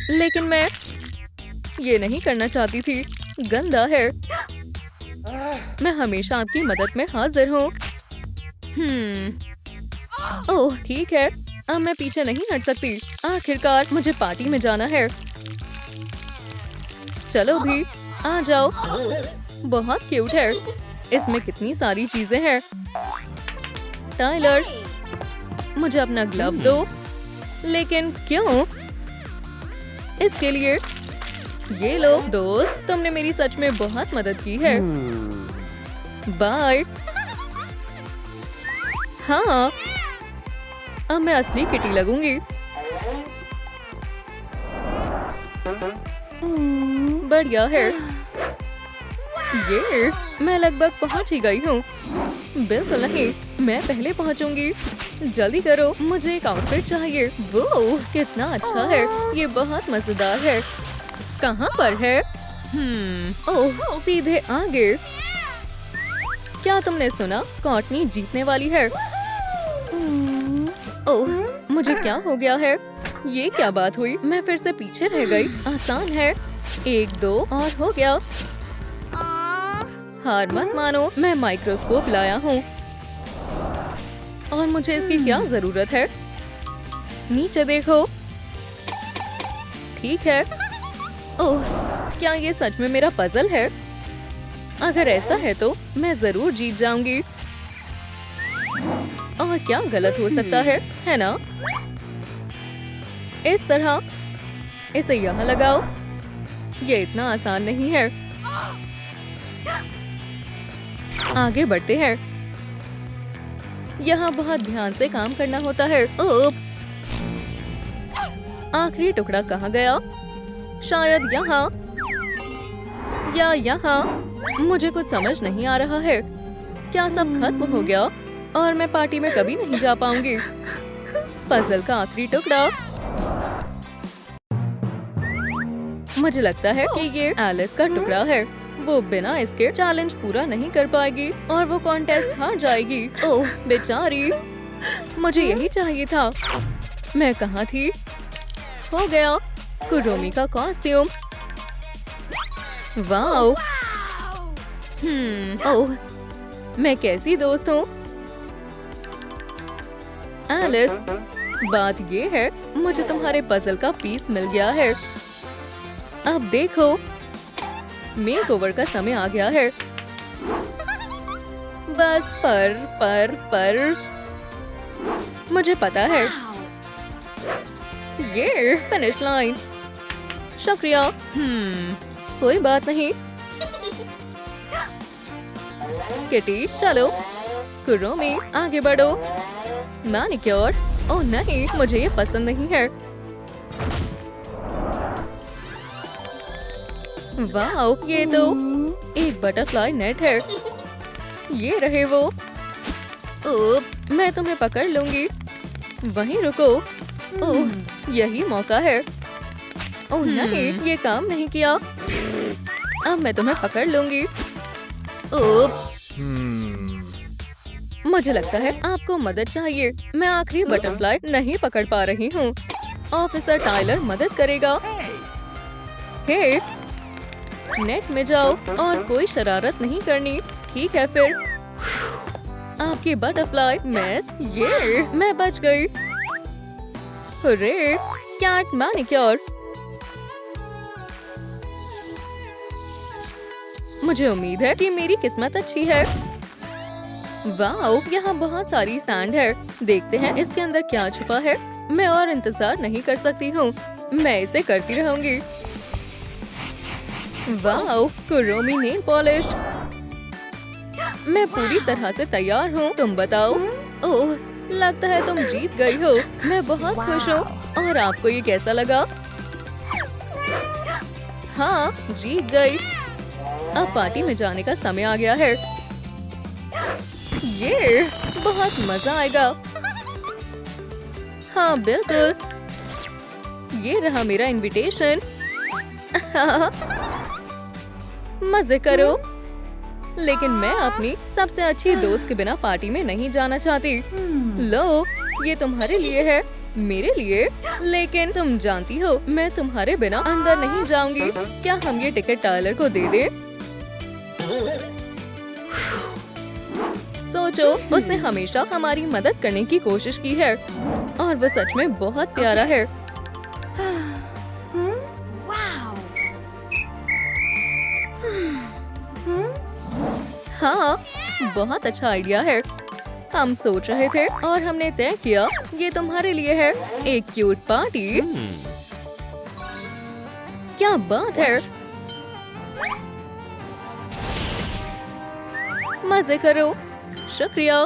लेकिन मैं ये नहीं करना चाहती थी, गंदा है। मैं हमेशा आपकी मदद में हाजिर हूँ। ओह ठीक है, अब मैं पीछे नहीं हट सकती। आखिरकार मुझे पार्टी में जाना है। चलो भी आ जाओ। बहुत क्यूट है, इसमें कितनी सारी चीजें हैं। टाइलर मुझे अपना ग्लव दो। लेकिन क्यों? इसके लिए ये लो। दोस्त तुमने मेरी सच में बहुत मदद की है। बाय। हाँ अब मैं असली किटी लगूंगी। बढ़िया है। ये मैं लगभग पहुंच ही गई हूँ। बिल्कुल नहीं, मैं पहले पहुंचूंगी। जल्दी करो, मुझे एक आउटफिट चाहिए। वो कितना अच्छा है, ये बहुत मजेदार है। कहाँ पर है? ओह सीधे आगे। क्या तुमने सुना? कॉटनी जीतने वाली है। ओह मुझे क्या हो गया है? ये क्या बात हुई? मैं फिर से पीछे रह गई। आसान है, 1 2 और हो गया। हार मत मानो, मैं माइक्रोस्कोप लाया हूँ और मुझे इसकी क्या जरूरत है? नीचे देखो। ठीक है। ओह क्या ये सच में मेरा पजल है? अगर ऐसा है तो मैं जरूर जीत जाऊंगी। और क्या गलत हो सकता है ना? इस तरह इसे यहाँ लगाओ। ये इतना आसान नहीं है। आगे बढ़ते हैं। यहाँ बहुत ध्यान से काम करना होता है। आखिरी टुकड़ा कहाँ गया? शायद यहाँ या यहाँ। मुझे कुछ समझ नहीं आ रहा है। क्या सब खत्म हो गया और मैं पार्टी में कभी नहीं जा पाऊंगी? पजल का आखिरी टुकड़ा। मुझे लगता है कि ये एलिस का टुकड़ा है। वो बिना इसके चैलेंज पूरा नहीं कर पाएगी और वो कॉन्टेस्ट हार जाएगी। ओह बेचारी, मुझे यही चाहिए था। मैं कहाँ थी? हो गया, कुरोमी का कॉस्ट्यूम। वाओ। ओह मैं कैसी दोस्त हूँ? एलिस बात ये है, मुझे तुम्हारे पजल का पीस मिल गया है। अब देखो, मेकओवर का समय आ गया है। बस पर मुझे पता है। ये फिनिश लाइन। शुक्रिया। कोई बात नहीं। किटी चलो। कुरोमी आगे बढ़ो। मैनिक्योर। ओह नहीं, मुझे ये पसंद नहीं है। वाओ, ये तो एक बटरफ्लाई नेट है। ये रहे वो। उप्स, मैं तुम्हें पकड़ लूंगी। वहीं रुको। ओह, यही मौका है। ओह नहीं, ये काम नहीं किया। अब मैं तुम्हें पकड़ लूंगी। उप्स, मुझे लगता है आपको मदद चाहिए। मैं आखिरी बटरफ्लाई नहीं पकड़ पा रही हूँ। ऑफिसर टाइलर मदद करेगा। हे, नेट में जाओ और कोई शरारत नहीं करनी। ठीक है फिर। आपकी बटरफ्लाई मिस। ये मैं बच गई। Hooray, cat manicure. मुझे उम्मीद है कि मेरी किस्मत अच्छी है। वाओ, यहाँ बहुत सारी सैंड है। देखते हैं इसके अंदर क्या छुपा है। मैं और इंतजार नहीं कर सकती हूँ। मैं इसे करती रहूंगी। Wow, Kuromi nail polish. मैं पूरी तरह से तैयार हूँ। तुम बताओ। ओह, लगता है तुम जीत गई हो। मैं बहुत खुश हूँ। और आपको ये कैसा लगा? हाँ, जीत गई। अब पार्टी में जाने का समय आ गया है। ये बहुत मजा आएगा। हाँ बिल्कुल। ये रहा मेरा इनविटेशन। मजे करो। लेकिन मैं अपनी सबसे अच्छी दोस्त के बिना पार्टी में नहीं जाना चाहती। लो, ये तुम्हारे लिए है। मेरे लिए? लेकिन तुम जानती हो, मैं तुम्हारे बिना अंदर नहीं जाऊंगी। क्या हम ये टिकट टाइलर को दे दें? सोचो, उसने हमेशा हमारी मदद करने की कोशिश की है और वो सच में बहुत प्यारा है। हाँ, बहुत अच्छा आइडिया है। हम सोच रहे थे और हमने तय किया, ये तुम्हारे लिए है। एक क्यूट पार्टी। क्या बात है। मजे करो। शुक्रिया।